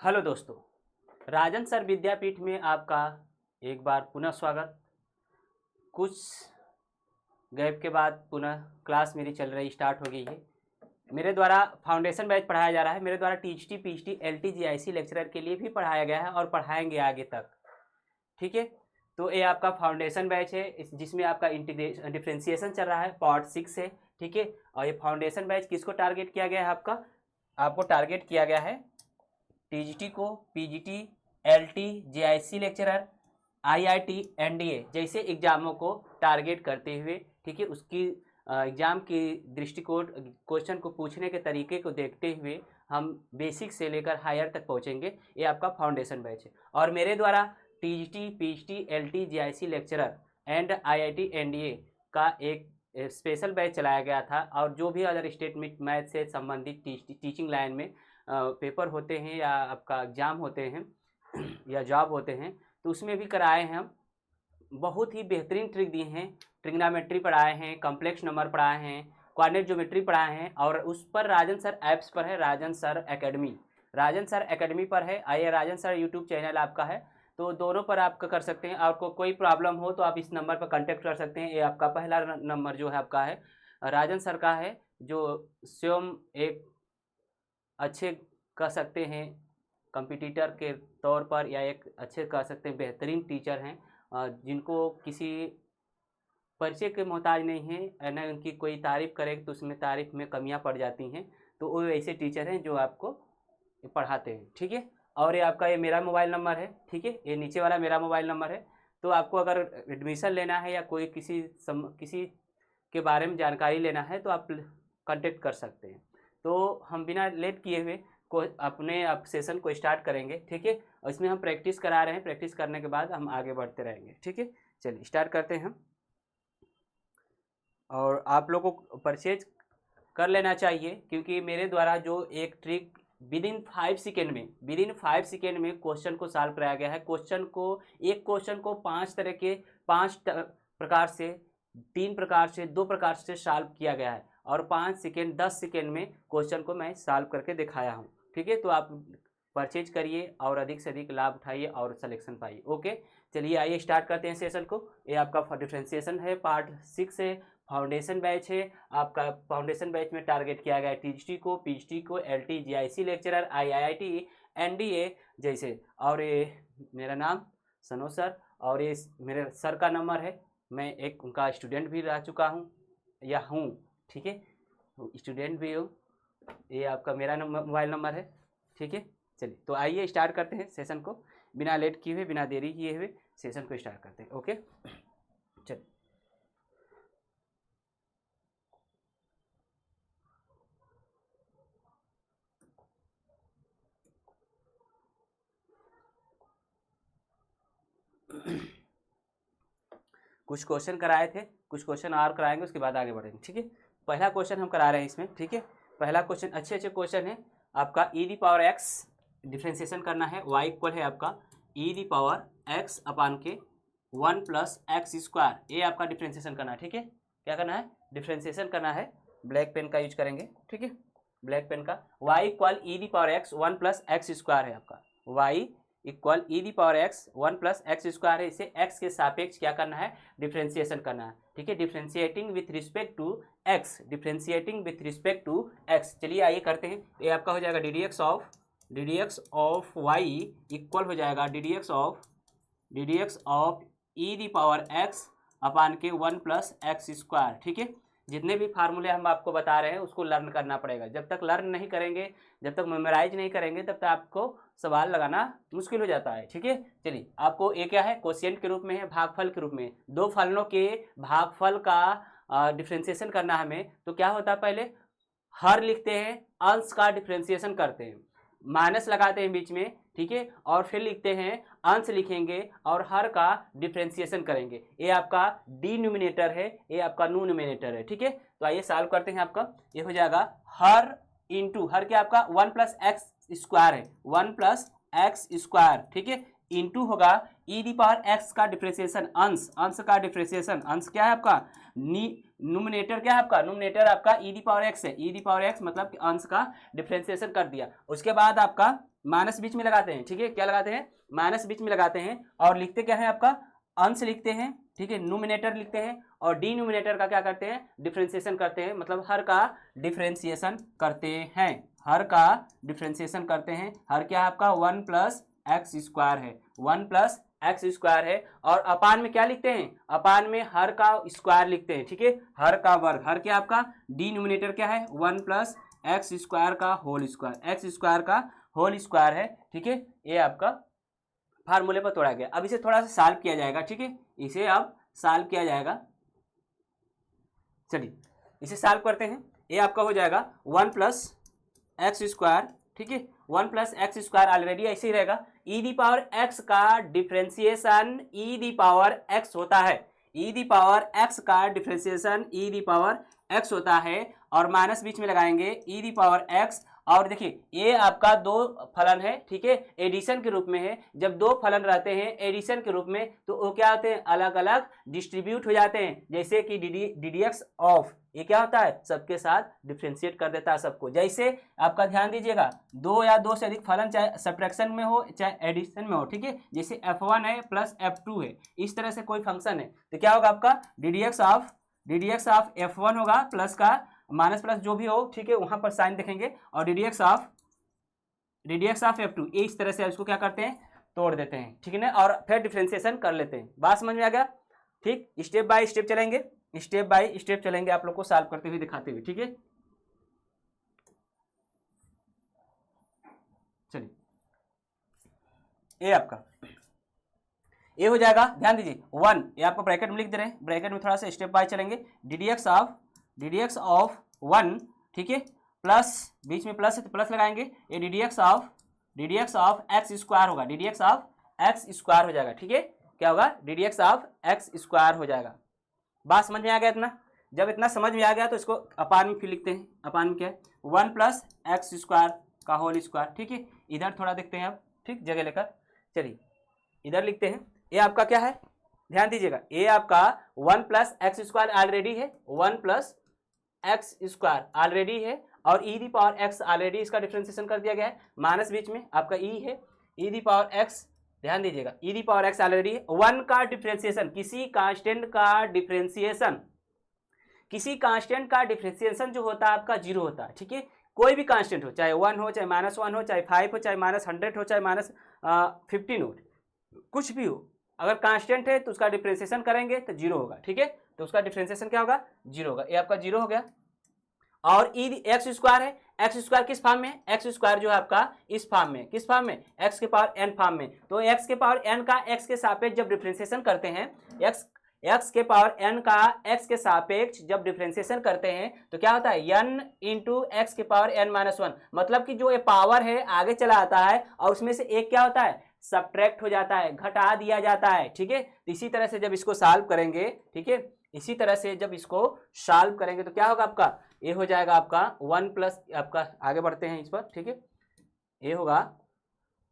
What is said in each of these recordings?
Hello दोस्तों, राजन sir विद्यापीठ में आपका एक बार पुनः स्वागत। कुछ गैप के बाद पुनः क्लास मेरी चल रही स्टार्ट हो गई है। मेरे द्वारा फाउंडेशन बैच पढ़ाया जा रहा है। मेरे द्वारा टीएचटी, पीएचडी, एलटी, जीआईसी लेक्चरर के लिए भी पढ़ाया गया है और पढ़ाएंगे आगे तक। ठीक है, तो ये आपका फाउंडेशन बैच है जिसमें आपका इंटीग्रेशन डिफ्रेंसिएशन चल रहा है, पार्ट 6 है। ठीक है, और ये फाउंडेशन बैच किसको टारगेट किया गया है? आपको टारगेट किया गया है टीजीटी को, PGT, LT, JIC lecturer, IIT, NDA जैसे एग्जामों को टारगेट करते हुए, ठीक है, उसकी एग्जाम की दृष्टिकोण, क्वेश्चन को पूछने के तरीके को देखते हुए हम बेसिक से लेकर हायर तक पहुंचेंगे। ये आपका फाउंडेशन बैच है और मेरे द्वारा TGT, PhD, LT, JIC lecturer and IIT, NDA का एक स्पेशल बैच चलाया गया था। और जो भी अदर स्टेट में मैथ से संबंधित टीचिंग लाइन में पेपर होते हैं या आपका एग्ज़ाम होते हैं या जॉब होते हैं, तो उसमें भी कराए हैं हम। बहुत ही बेहतरीन ट्रिक दिए हैं। ट्रिग्नोमेट्री पढ़ाए हैं, कॉम्प्लेक्स नंबर पढ़ाए हैं, कोऑर्डिनेट ज्योमेट्री पढ़ाए हैं। और उस पर राजन सर ऐप्स पर है, राजन सर एकेडमी पर है। आइए, राजन सर यूट्यूब चैनल आपका है, तो दोनों पर आप कर सकते हैं। आपको कोई प्रॉब्लम हो तो आप इस नंबर पर कांटेक्ट कर सकते हैं। ये आपका पहला नंबर जो है आपका है राजन सर का है, जो स्वयं एक अच्छे कह सकते हैं कंपटीटर के तौर पर, या एक अच्छे कह सकते हैं बेहतरीन टीचर हैं, जिनको किसी परिचय के मोहताज नहीं है न। उनकी कोई तारीफ़ करे तो उसमें तारीफ़ में कमियां पड़ जाती हैं, तो वो ऐसे टीचर हैं जो आपको पढ़ाते हैं। ठीक है, और ये मेरा मोबाइल नंबर है। ठीक है, ये नीचे वाला मेरा मोबाइल नंबर है। तो आपको अगर एडमिशन लेना है या कोई किसी के बारे में जानकारी लेना है तो आप कांटेक्ट कर सकते हैं। तो हम बिना लेट किए हुए अपने सेशन को स्टार्ट करेंगे। ठीक है, और इसमें हम प्रैक्टिस करा रहे हैं। प्रैक्टिस करने के बाद हम आगे बढ़ते रहेंगे। ठीक है, चलिए स्टार्ट करते हैं हम। और आप लोगों को परचेज कर लेना चाहिए, क्योंकि मेरे द्वारा जो एक ट्रिक विद इन 5 सेकेंड में क्वेश्चन को सॉल्व कराया गया है। एक क्वेश्चन को 5 प्रकार से, 3 प्रकार से, 2 प्रकार से सॉल्व किया गया है और 10 सेकेंड में क्वेश्चन को मैं सॉल्व करके दिखाया हूँ। ठीक है, तो आप परचेज करिए और अधिक से अधिक लाभ उठाइए और सिलेक्शन पाइए। ओके, चलिए आइए स्टार्ट करते हैं सेशन को। ये आपका डिफ्रेंसिएशन है, पार्ट 6 है, फाउंडेशन बैच है। आपका फाउंडेशन बैच में टारगेट किया गया है टीजीटी को, पीएचडी को, LT, GIC lecturer, IIT, NDA जैसे। और ये मेरा नाम सनोज सर, और ये मेरे सर का नंबर है। मैं एक उनका स्टूडेंट भी रह चुका हूँ या हूँ। ठीक है, स्टूडेंट भी हूँ। ये आपका मेरा मोबाइल नंबर है। ठीक है, चलिए तो आइए स्टार्ट करते हैं सेशन को। बिना लेट किए हुए, बिना देरी किए हुए सेशन को स्टार्ट करते हैं। ओके, चलिए। कुछ क्वेश्चन कराए थे, कुछ क्वेश्चन और कराएंगे, उसके बाद आगे बढ़ेंगे। ठीक है, पहला क्वेश्चन हम करा रहे हैं इसमें। ठीक है, पहला क्वेश्चन अच्छे क्वेश्चन है आपका। E the power x differentiation करना है। वाई इक्वल है आपका e the power x upon के 1 + एक्स स्क्वायर। ये आपका डिफ्रेंसिएशन करना है। ठीक है, क्या करना है? डिफ्रेंसिएशन करना है। ब्लैक पेन का यूज करेंगे। ठीक है, ब्लैक पेन का। Y equal E the power X 1 + X square है आपका। Y equal E the power X 1 + X square है। इसे एक्स के सापेक्ष क्या करना है? डिफ्रेंसिएशन करना है। ठीक है, differentiating with respect to x, differentiating with respect to x. चलिए आइए करते हैं। ये आपका हो जाएगा D D x of Y equal हो जाएगा D D x of e the power x upon के 1 + एक्स स्क्वायर। ठीक है, जितने भी फार्मूले हम आपको बता रहे हैं उसको लर्न करना पड़ेगा। जब तक लर्न नहीं करेंगे, जब तक मेमोराइज नहीं करेंगे, तब तक आपको सवाल लगाना मुश्किल हो जाता है। ठीक है, चलिए आपको ये क्या है? क्वोशिएंट के रूप में है, भागफल के रूप में। दो फलनों के भागफल का डिफ्रेंसिएशन करना हमें, तो क्या होता है? पहले हर लिखते हैं, अंश का डिफ्रेंसिएशन करते हैं, माइनस लगाते हैं बीच में। ठीक है, और फिर लिखते हैं, अंश लिखेंगे और हर का डिफ्रेंसिएशन करेंगे। ये आपका डिनोमिनेटर है, ये आपका न्यूमिनेटर है। ठीक है, तो आइए सॉल्व करते हैं। आपका ये हो जाएगा हर इंटू हर क्या आपका 1 + एक्स स्क्वायर है, 1 + एक्स स्क्वायर। ठीक है, इंटू होगा ई दी पावर एक्स का डिफ्रेंसिएशन, अंश का डिफ्रेंसिएशन। अंश क्या है आपका? न्यूमिनेटर क्या है आपका? न्यूमिनेटर आपका ई दी पावर एक्स है। ई दी पावर एक्स मतलब कि अंश का डिफ्रेंसिएशन कर दिया। उसके बाद आपका माइनस बीच में लगाते हैं, ठीक है, क्या लगाते हैं, माइनस बीच में लगाते हैं, और लिखते क्या है आपका, अंश लिखते हैं, ठीक है, न्यूमिनेटर लिखते हैं, और डिनोमिनेटर का क्या करते हैं, डिफरेंशिएशन करते हैं, मतलब हर का डिफरेंशिएशन करते हैं, हर का डिफरेंशिएशन करते हैं। हर क्या है आपका 1 प्लस एक्स स्क्वायर है, 1 प्लस एक्स स्क्वायर है, और अपान में क्या लिखते हैं, अपान में हर का स्क्वायर लिखते हैं, ठीक है, हर का वर्ग, हर क्या आपका डिनोमिनेटर क्या है 1 प्लस एक्स स्क्वायर का होल स्क्वायर, एक्स स्क्वायर का होल स्क्वायर है, ठीक है। ये आपका फार्मूले पर तोड़ा गया। अब इसे थोड़ा सा सॉल्व किया जाएगा, ठीक है, इसे अब सॉल्व किया जाएगा। चलिए इसे सॉल्व करते हैं। ये आपका हो जाएगा 1 प्लस एक्स स्क्वायर, ठीक है, 1 प्लस एक्स स्क्वायर ऑलरेडी ऐसे ही रहेगा। ई दी पावर एक्स का differentiation E the power x होता है, ई दी पावर एक्स का differentiation E the power x होता है, और माइनस बीच में लगाएंगे ई दी पावर एक्स। और देखिए ये आपका दो फलन है, ठीक है, एडिशन के रूप में है। जब दो फलन रहते हैं एडिशन के रूप में तो वो क्या होते हैं, अलग अलग डिस्ट्रीब्यूट हो जाते हैं। जैसे कि डी डी एक्स ऑफ, ये क्या होता है, सबके साथ डिफ्रेंशिएट कर देता है सबको। जैसे आपका ध्यान दीजिएगा, दो या दो से अधिक फलन चाहे सब्ट्रैक्शन में हो चाहे एडिशन में हो, ठीक है, जैसे f1 है प्लस f2 है, इस तरह से कोई फंक्शन है तो क्या होगा आपका d D x of f1 होगा, प्लस का माइनस प्लस जो भी हो, ठीक है, वहां पर साइन देखेंगे, और D D x of f2, इस तरह से इसको क्या करते हैं, तोड़ देते हैं, ठीक है ना, और फिर डिफ्रेंशिएशन कर लेते हैं। बात समझ में आ गया, ठीक, स्टेप बाय स्टेप चलेंगे, स्टेप बाय स्टेप चलेंगे आप लोग को सॉल्व करते हुए दिखाते हुए, ठीक है। चलिए ये आपका ये हो जाएगा, ध्यान दीजिए 1, ये आपको ब्रैकेट में लिख दे रहे हैं, ब्रैकेट में थोड़ा सा स्टेप बाय चलेंगे, डी डी एक्स ऑफ 1, ठीक है, प्लस बीच में प्लस है तो प्लस लगाएंगे, ये d D x of x square होगा, d D x of x square हो जाएगा, ठीक है, क्या होगा, d D x of x square हो जाएगा। बात समझ में आ गया इतना? जब इतना समझ में आ गया तो इसको अपान में फिर लिखते हैं, अपान में क्या है 1 प्लस एक्स स्क्वायर का होल स्क्वायर, ठीक है। इधर थोड़ा देखते हैं अब, ठीक, जगह लेकर, चलिए इधर लिखते हैं। ये आपका क्या है, ध्यान दीजिएगा, ये आपका 1 प्लस एक्स स्क्वायर ऑलरेडी है, 1 प्लस एक्स स्क्वायर ऑलरेडी है, और e the power x already इसका डिफरेंशिएशन कर दिया गया है, माइनस बीच में आपका ई है, ई दी पावर एक्स, ध्यान दीजिएगा, ई दी पावर एक्स ऑलरेडी है। 1 का डिफरेंशिएशन, किसी कांस्टेंट का डिफरेंशिएशन, किसी कांस्टेंट का डिफरेंशिएशन जो होता है आपका 0 होता है, ठीक है, कोई भी कांस्टेंट हो, चाहे 1 हो, चाहे -1 हो, चाहे 5 हो, चाहे -100 हो, चाहे -15 हो, कुछ भी हो, अगर कांस्टेंट है तो उसका डिफरेंशिएशन करेंगे तो 0 होगा, ठीक है, तो उसका डिफरेंशिएशन क्या होगा, 0 होगा, ये आपका 0 हो गया। और ई एक्स स्क्वायर है, एक्स स्क्वायर किस फॉर्म में, एक्स स्क्वायर जो है आपका इस फॉर्म में, किस फॉर्म में, एक्स के पावर n फॉर्म में, तो एक्स के पावर n का एक्स के सापेक्ष जब डिफरेंशिएशन करते हैं, एक्स के पावर n का एक्स के सापेक्ष जब डिफरेंशिएशन करते हैं तो क्या होता है, n इंटू एक्स के पावर n-1, मतलब कि जो ये पावर है आगे चला आता है और उसमें से एक क्या होता है, सब्ट्रैक्ट हो जाता है, घटा दिया जाता है, ठीक है। इसी तरह से जब इसको सॉल्व करेंगे, ठीक है, इसी तरह से जब इसको सॉल्व करेंगे तो क्या होगा आपका, ये हो जाएगा आपका 1 प्लस, आपका आगे बढ़ते हैं इस पर, ठीक है, ये होगा,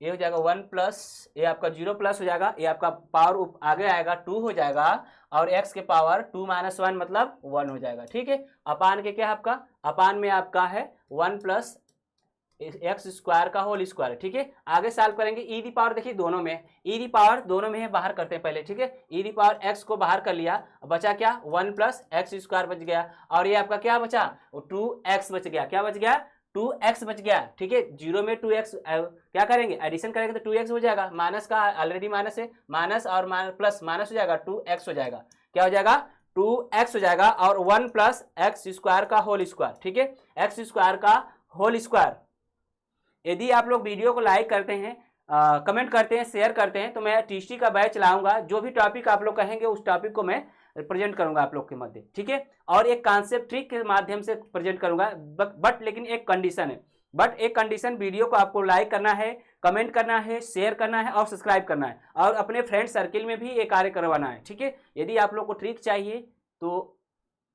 ये हो जाएगा 1 प्लस, ये आपका 0 प्लस हो जाएगा, ये आपका पावर आगे आएगा 2 हो जाएगा, और x के पावर 2 - 1 मतलब 1 हो जाएगा, ठीक है। अपान के क्या है आपका, अपान में आपका है 1 प्लस एक्स स्क्वायर का होल स्क्वायर, ठीक है। आगे सॉल्व करेंगे, ई दी पावर देखिए दोनों में, ई दी पावर दोनों में है, बाहर करते हैं पहले, ठीक है, ई दी पावर एक्स को बाहर कर लिया, बचा क्या 1 प्लस एक्स स्क्वायर बच गया, और ये आपका क्या बचा 2x बच गया, क्या बच गया 2x बच गया, ठीक है। 0 में 2x क्या करेंगे, एडिशन करेंगे तो 2x हो जाएगा, माइनस का ऑलरेडी माइनस है, माइनस और प्लस माइनस हो जाएगा 2x हो जाएगा, क्या हो जाएगा 2x हो जाएगा, और 1 प्लस एक्स स्क्वायर का होल स्क्वायर, ठीक है, एक्स स्क्वायर का होल स्क्वायर। यदि आप लोग वीडियो को लाइक करते हैं, कमेंट करते हैं, शेयर करते हैं, तो मैं टीसी का बैच चलाऊंगा, जो भी टॉपिक आप लोग कहेंगे उस टॉपिक को मैं प्रेजेंट करूंगा आप लोग के मध्य, ठीक है, और एक कॉन्सेप्ट ट्रिक के माध्यम से प्रेजेंट करूंगा, बट लेकिन एक कंडीशन है, वीडियो को आपको लाइक करना है, कमेंट करना है, शेयर करना है और सब्सक्राइब करना है, और अपने फ्रेंड सर्किल में भी ये कार्य करवाना है, ठीक है। यदि आप लोग को ट्रिक चाहिए तो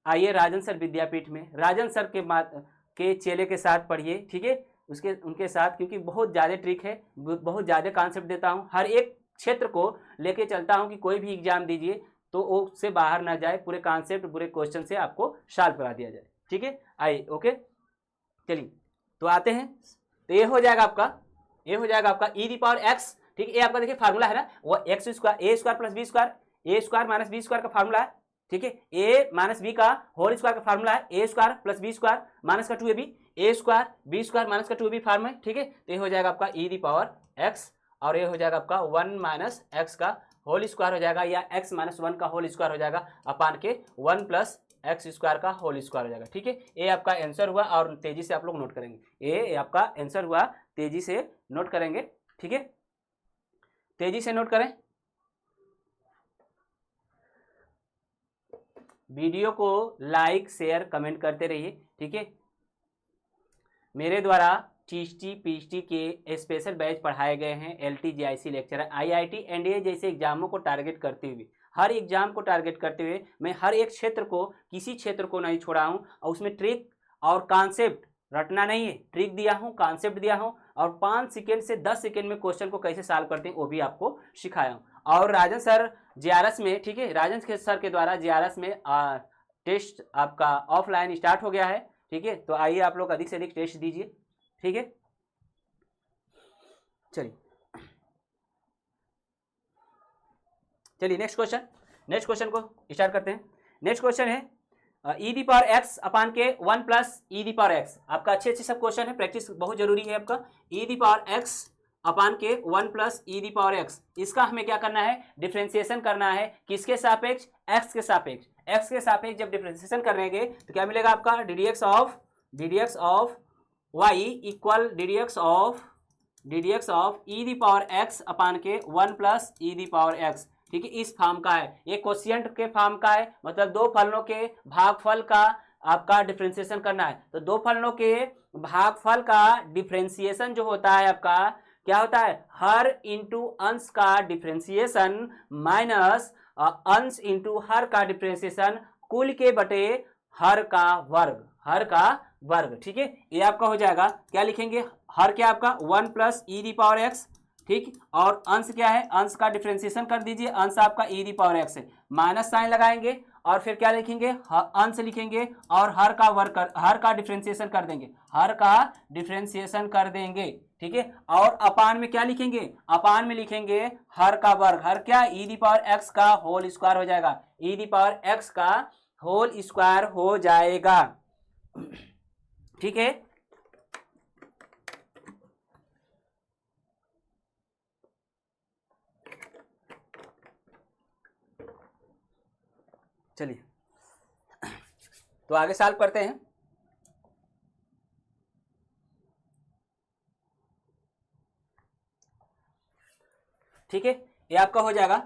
आइए राजन सर विद्यापीठ में, राजन सर के चेले के साथ पढ़िए, ठीक है, उनके साथ, क्योंकि बहुत ज़्यादा ट्रिक है, बहुत ज़्यादा कॉन्सेप्ट देता हूँ, हर एक क्षेत्र को लेके चलता हूँ कि कोई भी एग्जाम दीजिए तो वो उससे बाहर ना जाए, पूरे कॉन्सेप्ट पूरे क्वेश्चन से आपको सॉल्व करा दिया जाए, ठीक है। आइए, ओके, चलिए तो आते हैं, तो ये हो जाएगा आपका ये हो जाएगा आपका ई दी पावर एक्स, ठीक है। ये आपका देखिए फार्मूला है ना, वो x square a square plus b square, a square minus b square का फार्मूला है, ठीक है। ए माइनस बी का होल स्क्वायर का फार्मूला है a square plus b square minus का 2ab, a square b square minus का 2ab farm है, ठीक है। तो ये हो जाएगा आपका ई दी पावर एक्स, और ये हो जाएगा आपका 1 माइनस एक्स का होल स्क्वायर हो जाएगा, या x माइनस 1 का होल स्क्वायर हो जाएगा अपान के 1 प्लस एक्स स्क्वायर का होल स्क्वायर हो जाएगा, ठीक है। ये आपका आंसर हुआ, और तेजी से आप लोग नोट करेंगे, ये आपका आंसर हुआ, तेजी से नोट करेंगे, ठीक है। तेजी से नोट करें, वीडियो को लाइक शेयर कमेंट करते रहिए, ठीक है। मेरे द्वारा टीएसटी पीएचटी के स्पेशल बैच पढ़ाए गए हैं, LT GIC lecturer, IIT NDA जैसे एग्जामों को टारगेट करते हुए, हर एग्जाम को टारगेट करते हुए मैं हर एक क्षेत्र को, किसी क्षेत्र को नहीं छोड़ा हूं, और उसमें ट्रिक और कॉन्सेप्ट रटना नहीं है, ट्रिक दिया हूं, कॉन्सेप्ट दिया हूं, और 5 सेकेंड से 10 सेकेंड में क्वेश्चन को कैसे सॉल्व करते हैं वो भी आपको सिखाया हूं। और राजन सर जेआरएस में, ठीक है, राजन सर के द्वारा जेआरएस में टेस्ट आपका ऑफलाइन स्टार्ट हो गया है, ठीक है। तो आइए आप लोग अधिक से अधिक टेस्ट दीजिए, ठीक है। चलिए नेक्स्ट क्वेश्चन को स्टार्ट करते हैं। नेक्स्ट क्वेश्चन है e the power x upon के 1 plus e the power x. आपका अच्छे सब क्वेश्चन है, प्रैक्टिस बहुत जरूरी है आपका। E the power x upon के 1 plus e the power x, इसका हमें क्या करना है, डिफ्रेंसिएशन करना है, किसके सापेक्ष, एक्स के सापेक्ष। एक्स के सापेक्ष जब डिफ्रेंसिएशन करेंगे तो क्या मिलेगा आपका, d D x of y equal d D x of e the power x upon के 1 plus e the power x, ठीक है। इस फॉर्म का है, ये क्वोशिएंट के फॉर्म का है, मतलब दो फलनों के भागफल का आपका डिफ्रेंसिएशन करना है। तो दो फलनों के भागफल का डिफ्रेंसिएशन जो होता है आपका क्या होता है, हर इंटू अंश का डिफ्रेंसिएशन माइनस अंश इंटू हर का डिफ्रेंसिएशन, कुल के बटे हर का वर्ग, ठीक है। ये आपका हो जाएगा, क्या लिखेंगे, हर क्या आपका 1 plus e the power x, ठीक, और अंश क्या है, अंश का डिफ्रेंसिएशन कर दीजिए, अंश आपका ई दी पावर एक्स है, माइनस साइन लगाएंगे, और फिर क्या लिखेंगे, अंश लिखेंगे, और हर का डिफ्रेंसिएशन कर देंगे, ठीक है। और अपान में क्या लिखेंगे, अपान में लिखेंगे हर का वर्ग, हर क्या, ई दी पावर एक्स का होल स्क्वायर हो जाएगा, ई दी पावर एक्स का होल स्क्वायर हो जाएगा, ठीक है। चलिए तो आगे सॉल्व करते हैं। ठीक है, ये आपका हो जाएगा,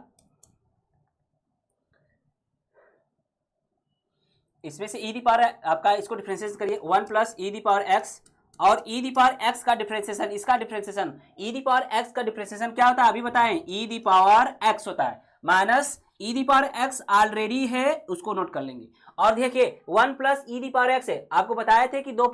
इसमें से ई दी पावर आपका, इसको डिफरेंशिएट करिए, 1 plus e the power x, और ई दी पावर एक्स का डिफरेंशिएशन, इसका differentiation, e the power x का डिफरेंशिएशन क्या होता है अभी बताएं, ई दी पावर एक्स होता है, minus e the power x already है, उसको नोट कर लेंगे। और देखिए 1 plus e the power x है, आपको बताए थे कि दो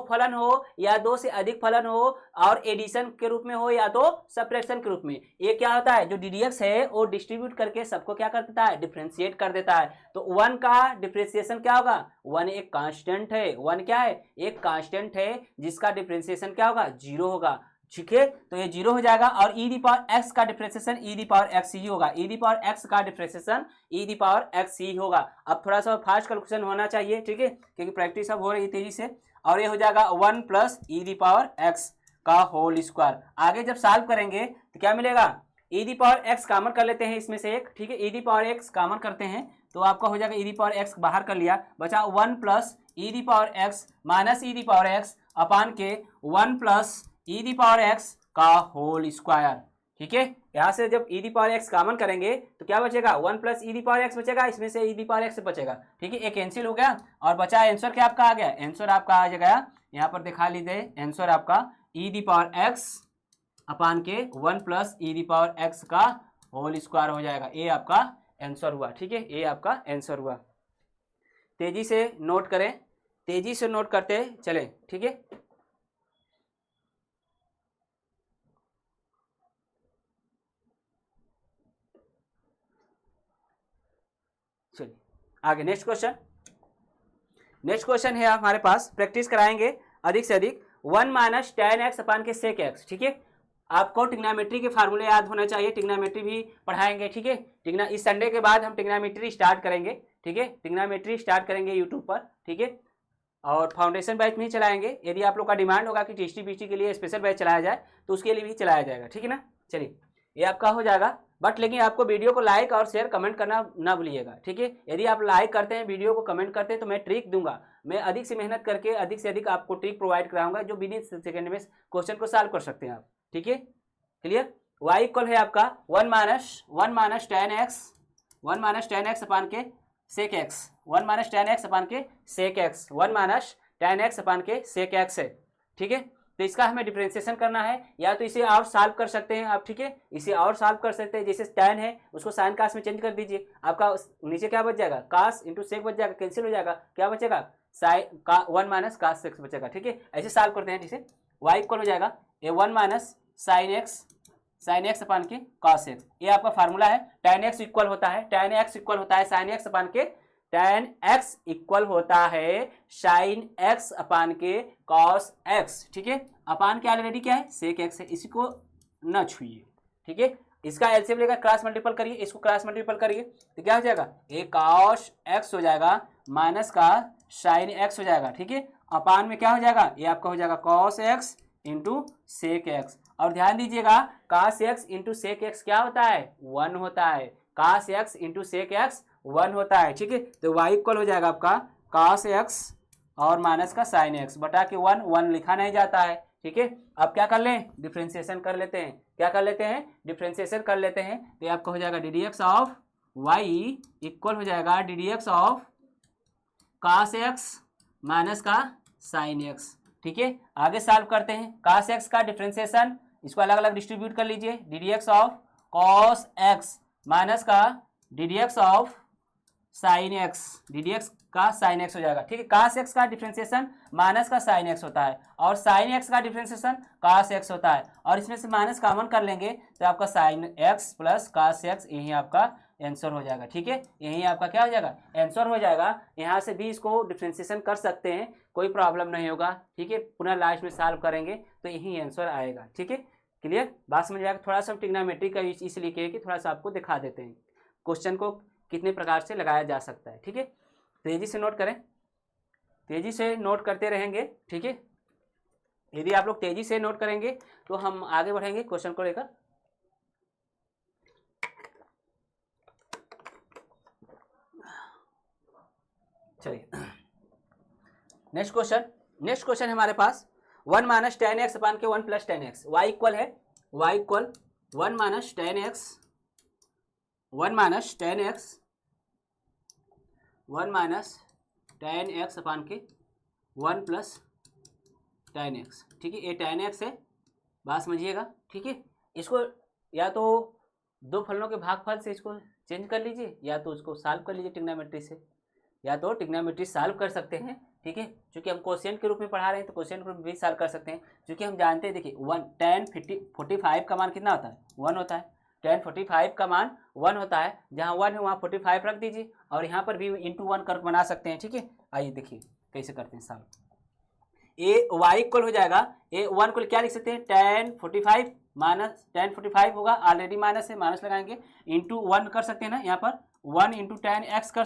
फलन हो या दो से अधिक फलन हो, और एडिशन के रूप में हो या तो सब्ट्रैक्शन के रूप में, ये क्या होता है, जो ddx है वो डिस्ट्रीब्यूट करके सबको क्या कर देता है, डिफरेंशिएट कर देता है। तो 1 का डिफरेंशिएशन क्या होगा, 1 एक कांस्टेंट है, 1 क्या है, एक कांस्टेंट है, जिसका डिफरेंशिएशन क्या होगा, 0 होगा, ठीक है। तो ये 0 हो जाएगा, और ई दी पावर एक्स का differentiation e the power x ही होगा, ई दी पावर एक्स का differentiation e the power x ही होगा। अब थोड़ा सा फास्ट कैलकुलेशन होना चाहिए, ठीक है, क्योंकि प्रैक्टिस अब हो रही है तेजी से। और ये हो जाएगा 1 plus e the power x का होल स्क्वायर। आगे जब सॉल्व करेंगे तो क्या मिलेगा, ई दी पावर एक्स कॉमन कर लेते हैं इसमें से एक, ठीक है, e the power x common करते हैं तो आपका हो जाएगा, ई दी पावर एक्स बाहर कर लिया, बचा 1 plus e the power x minus e the power x upon के 1 plus e the power x का होल स्क्वायर, ठीक है। यहां से जब e the power x common करेंगे तो क्या बचेगा, 1 plus e the power x बचेगा, इसमें से ई दी पावर एक्स बचेगा, ठीक है, एक कैंसिल हो गया, और बचा आंसर क्या आपका आ गया, आंसर आपका आ जाएगा, यहाँ पर दिखा लीजिए, आंसर आपका e the power x upon के 1 plus e the power x का होल स्क्वायर हो जाएगा, ये आपका आंसर हुआ, ठीक है, ये आपका आंसर हुआ। तेजी से नोट करें, तेजी से नोट करते चले, ठीक है। चलिए आगे नेक्स्ट क्वेश्चन है हमारे पास, प्रैक्टिस कराएंगे अधिक से अधिक। 1 माइनस tan x अपान के sec x, ठीक है। आपको टिग्नामेट्री के फार्मूले याद होना चाहिए, टिग्नामेट्री भी पढ़ाएंगे, ठीक है। इस संडे के बाद हम टिग्नामेट्री स्टार्ट करेंगे, ठीक है। टिग्नामेट्री स्टार्ट करेंगे यूट्यूब पर, ठीक है। और फाउंडेशन बैच नहीं चलाएंगे, यदि आप लोग का डिमांड होगा कि टीएसटी पीटी के लिए स्पेशल बैच चलाया जाए तो उसके लिए भी चलाया जाएगा, ठीक है ना। चलिए ये आपका हो जाएगा, बट लेकिन आपको वीडियो को लाइक और शेयर कमेंट करना ना भूलिएगा, ठीक है। यदि आप लाइक करते हैं, वीडियो को कमेंट करते हैं तो मैं ट्रिक दूंगा, मैं अधिक से मेहनत करके अधिक से अधिक आपको ट्रिक प्रोवाइड कराऊंगा जो विद इन सेकेंड में क्वेश्चन को सॉल्व कर सकते हैं आप, ठीक है। क्लियर। y इक्वल है आपका 1 माइनस tan x अपान के सेक x, 1 minus tan x upon के सेक x, 1 minus tan x upon के सेक x है, ठीक है। तो इसका हमें डिफरेंशिएशन करना है, या तो इसे और सॉल्व कर सकते हैं आप, ठीक है। इसे और सॉल्व कर सकते हैं, जैसे tan है उसको साइन कास में चेंज कर दीजिए, आपका नीचे क्या बच जाएगा, कास इंटू सेक बच जाएगा, कैंसिल हो जाएगा, क्या बचेगा साइन का 1 माइनस कास सेक बचेगा, ठीक है। ऐसे सॉल्व करते हैं, जैसे y इक्वल हो जाएगा ये 1 माइनस साइन एक्स अपान के कॉस एक्स, ये आपका फार्मूला है। tan x इक्वल होता है साइन एक्स अपान के tan x इक्वल होता है साइन एक्स अपान के कॉस एक्स, ठीक है। अपान के ऑलरेडी क्या है सेक एक्स है, इसी को न छुइए, ठीक है। इसका एलसीएम लेकर क्रॉस मल्टीपल करिए, इसको क्रॉस मल्टीपल करिए तो क्या हो जाएगा, ये कॉस एक्स हो जाएगा माइनस का साइन एक्स हो जाएगा, ठीक है। अपान में क्या हो जाएगा, ये आपका हो जाएगा cos X into sec X. और ध्यान दीजिएगा cos X into sec X क्या होता है 1 होता है, cos X into sec X 1 होता है, ठीक है। तो y इक्वल हो जाएगा आपका कास एक्स और माइनस का साइन एक्स बटा के 1 लिखा नहीं जाता है, ठीक है। अब क्या कर लें, डिफ्रेंसिएशन कर लेते हैं, क्या कर लेते हैं, डिफ्रेंसिएशन कर लेते हैं। तो आपका हो जाएगा D D x of Y equal हो जाएगा D D x of cos x minus का साइन एक्स, ठीक है। आगे सॉल्व करते हैं, कास एक्स का डिफ्रेंसिएशन इसको अलग अलग डिस्ट्रीब्यूट कर लीजिए, d D x of cos x minus का d D x of sine x, d D x का साइन एक्स हो जाएगा, ठीक है। कास एक्स का डिफ्रेंसिएशन माइनस का साइन एक्स होता है और साइन एक्स का डिफ्रेंसिएशन कास एक्स होता है, और इसमें से माइनस कॉमन कर लेंगे तो आपका sine X plus cos X यही आपका आंसर हो जाएगा, ठीक है। यही आपका क्या हो जाएगा आंसर हो जाएगा। यहाँ से भी इसको डिफ्रेंसिएशन कर सकते हैं, कोई प्रॉब्लम नहीं होगा, ठीक है। पुनः लास्ट में सॉल्व करेंगे तो यही आंसर आएगा, ठीक है। क्लियर, बात समझ आएगा। थोड़ा सा ट्रिग्नोमेट्री का इसलिए किया कि थोड़ा सा आपको दिखा देते हैं क्वेश्चन को कितने प्रकार से लगाया जा सकता है, ठीक है। तेजी से नोट करें, तेजी से नोट करते रहेंगे, ठीक है। यदि आप लोग तेजी से नोट करेंगे तो हम आगे बढ़ेंगे क्वेश्चन को लेकर। चलिए नेक्स्ट क्वेश्चन है हमारे पास 1 माइनस tan x अपान के 1 plus tan x, y equal है y equal 1 minus tan x 1 minus tan x upon के 1 प्लस tan x, ठीक है। ये tan x है, बात समझिएगा, ठीक है। इसको या तो दो फलनों के भागफल से इसको चेंज कर लीजिए, या तो उसको सॉल्व कर लीजिए ट्रिग्नोमेट्री से, या तो ट्रिग्नोमेट्री सॉल्व कर सकते हैं, ठीक है। क्योंकि हम क्वेश्चन के रूप में पढ़ा रहे हैं तो क्वेश्चन के रूप में भी सॉल्व कर सकते हैं, क्योंकि हम जानते हैं, देखिए 1 tan 45 का मान कितना होता है 1 होता है, tan 45 का मान 1 होता है, जहाँ 1 है वहाँ 45 रख दीजिए, और यहाँ पर भी इंटू 1 कर बना सकते हैं, ठीक है। आइए देखिए कैसे करते हैं सॉल्व। ए y इक्वल हो जाएगा, ए 1 को क्या लिख सकते हैं tan 45 माइनस tan 45 होगा, ऑलरेडी माइनस है, माइनस लगाएंगे, इंटू 1 कर सकते हैं ना, यहाँ पर 1 इंटू tan x कर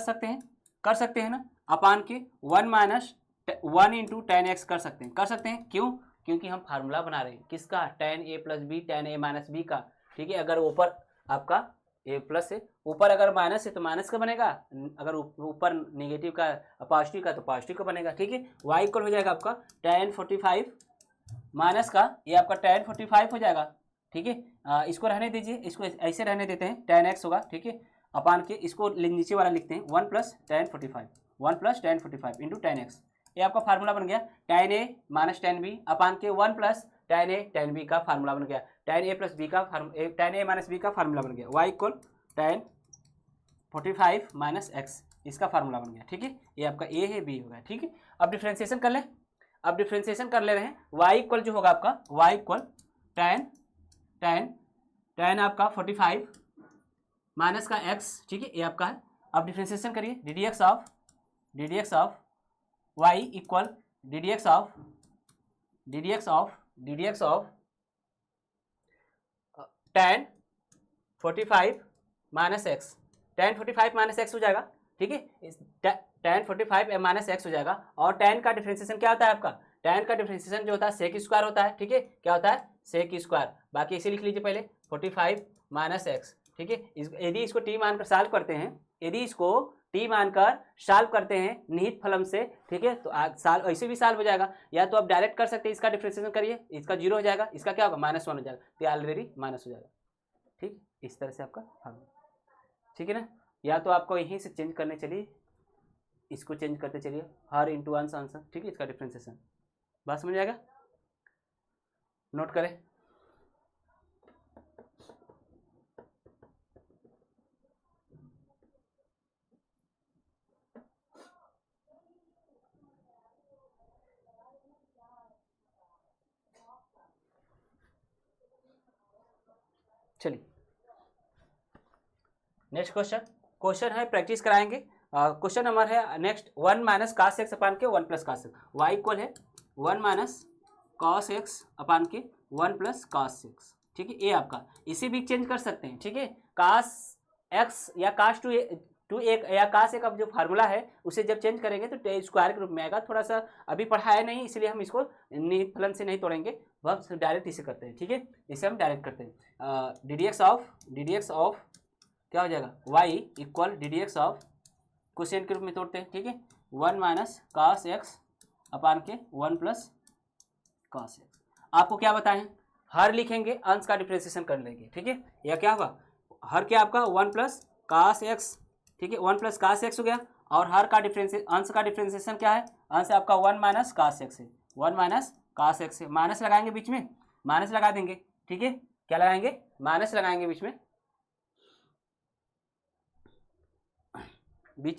सकते हैं ना, अपान के 1 माइनस 1 इंटू tan x कर सकते हैं, क्यों, क्योंकि हम फार्मूला बना रहे हैं किसका, tan a plus B tan a minus B का, ठीक है। अगर ऊपर आपका a प्लस है, ऊपर अगर माइनस है तो माइनस का बनेगा, अगर ऊपर नेगेटिव का पॉजिटिव का तो पॉजिटिव का बनेगा, ठीक है। y इक्वल हो जाएगा आपका tan 45 माइनस का ये आपका tan 45 हो जाएगा, ठीक है। इसको रहने दीजिए, इसको ऐसे रहने देते हैं, tan x होगा, ठीक है, अपान के इसको नीचे वाला लिखते हैं 1 plus tan 45 into tan x, ये आपका फार्मूला बन गया tan a minus tan b अपान के 1 plus tan a tan b का फार्मूला बन गया, tan a प्लस b का tan a माइनस b का फार्मूला बन गया, y equal tan 45 minus x इसका फार्मूला बन गया, ठीक है। ये आपका a है b होगा, ठीक है। अब डिफ्रेंसिएशन कर लें, अब डिफ्रेंसिएशन कर ले रहे हैं, y इक्वल जो होगा आपका y इक्वल tan आपका 45 माइनस का x, ठीक है, ये आपका है। अब डिफ्रेंसिएशन करिए, D D x of y equal d D x of D D x of tan 45 minus x, tan 45 minus x हो जाएगा, ठीक है, tan 45 माइनस एक्स हो जाएगा। और tan का डिफ्रेंसिएशन क्या होता है आपका, tan का डिफ्रेंसिएशन जो होता है सेक स्क्वायर होता है, ठीक है, क्या होता है सेक स्क्वायर। बाकी इसे लिख लीजिए पहले 45 माइनस एक्स, ठीक है। यदि इसको टी मानकर सॉल्व करते हैं, यदि इसको टी मानकर सॉल्व करते हैं निहित फलन से, ठीक है, तो साल ऐसे भी सॉल्व हो जाएगा। या तो आप डायरेक्ट कर सकते हैं, इसका डिफ्रेंसिएशन करिए, इसका जीरो हो जाएगा, इसका क्या होगा -1 हो जाएगा, तो ऑलरेडी माइनस हो जाएगा, ठीक, इस तरह से आपका फॉर्मूला, ठीक है ना। या तो आपको यहीं से चेंज करने चलिए, इसको चेंज करते चलिए, हर इंटू आंसर, ठीक है, इसका डिफ्रेंसिएशन, बात समझ आएगा, नोट करें। चलिए नेक्स्ट क्वेश्चन है, प्रैक्टिस कराएंगे। क्वेश्चन नंबर है next 1 minus cos x upon के 1 plus cos X, Y equal है 1 माइनस कॉस एक्स अपान के 1 प्लस कॉस एक्स, ठीक है, ये आपका, इसे भी चेंज कर सकते हैं, ठीक है, कास एक्स या कास टू एक या कास एक, अब जो फार्मूला है उसे जब चेंज करेंगे तो स्क्वायर के रूप में आएगा। थोड़ा सा अभी पढ़ा है नहीं, इसलिए हम इसको फलन से नहीं तोड़ेंगे, वह हम डायरेक्ट इसे करते हैं, ठीक है, इसे हम डायरेक्ट करते हैं। डी डी एक्स ऑफ क्या हो जाएगा, y equal d D x of question के रूप में तोड़ते हैं, ठीक है, 1 माइनस कास एक्स अपान के 1 प्लस कॉस एक्स। आपको क्या बताएं, हर लिखेंगे, अंश का डिफ्रेंसिएशन कर लेंगे, ठीक है, या क्या होगा, हर क्या आपका 1 प्लस कास एक्स, ठीक है, 1 प्लस कास एक्स हो गया, और हर का अंश का डिफ्रेंसिएशन क्या है, अंश आपका 1 माइनस कास एक्स है, 1 माइनस कास एक्स है, माइनस लगाएंगे बीच में, माइनस लगा देंगे, ठीक है, क्या लगाएंगे, माइनस लगाएंगे बीच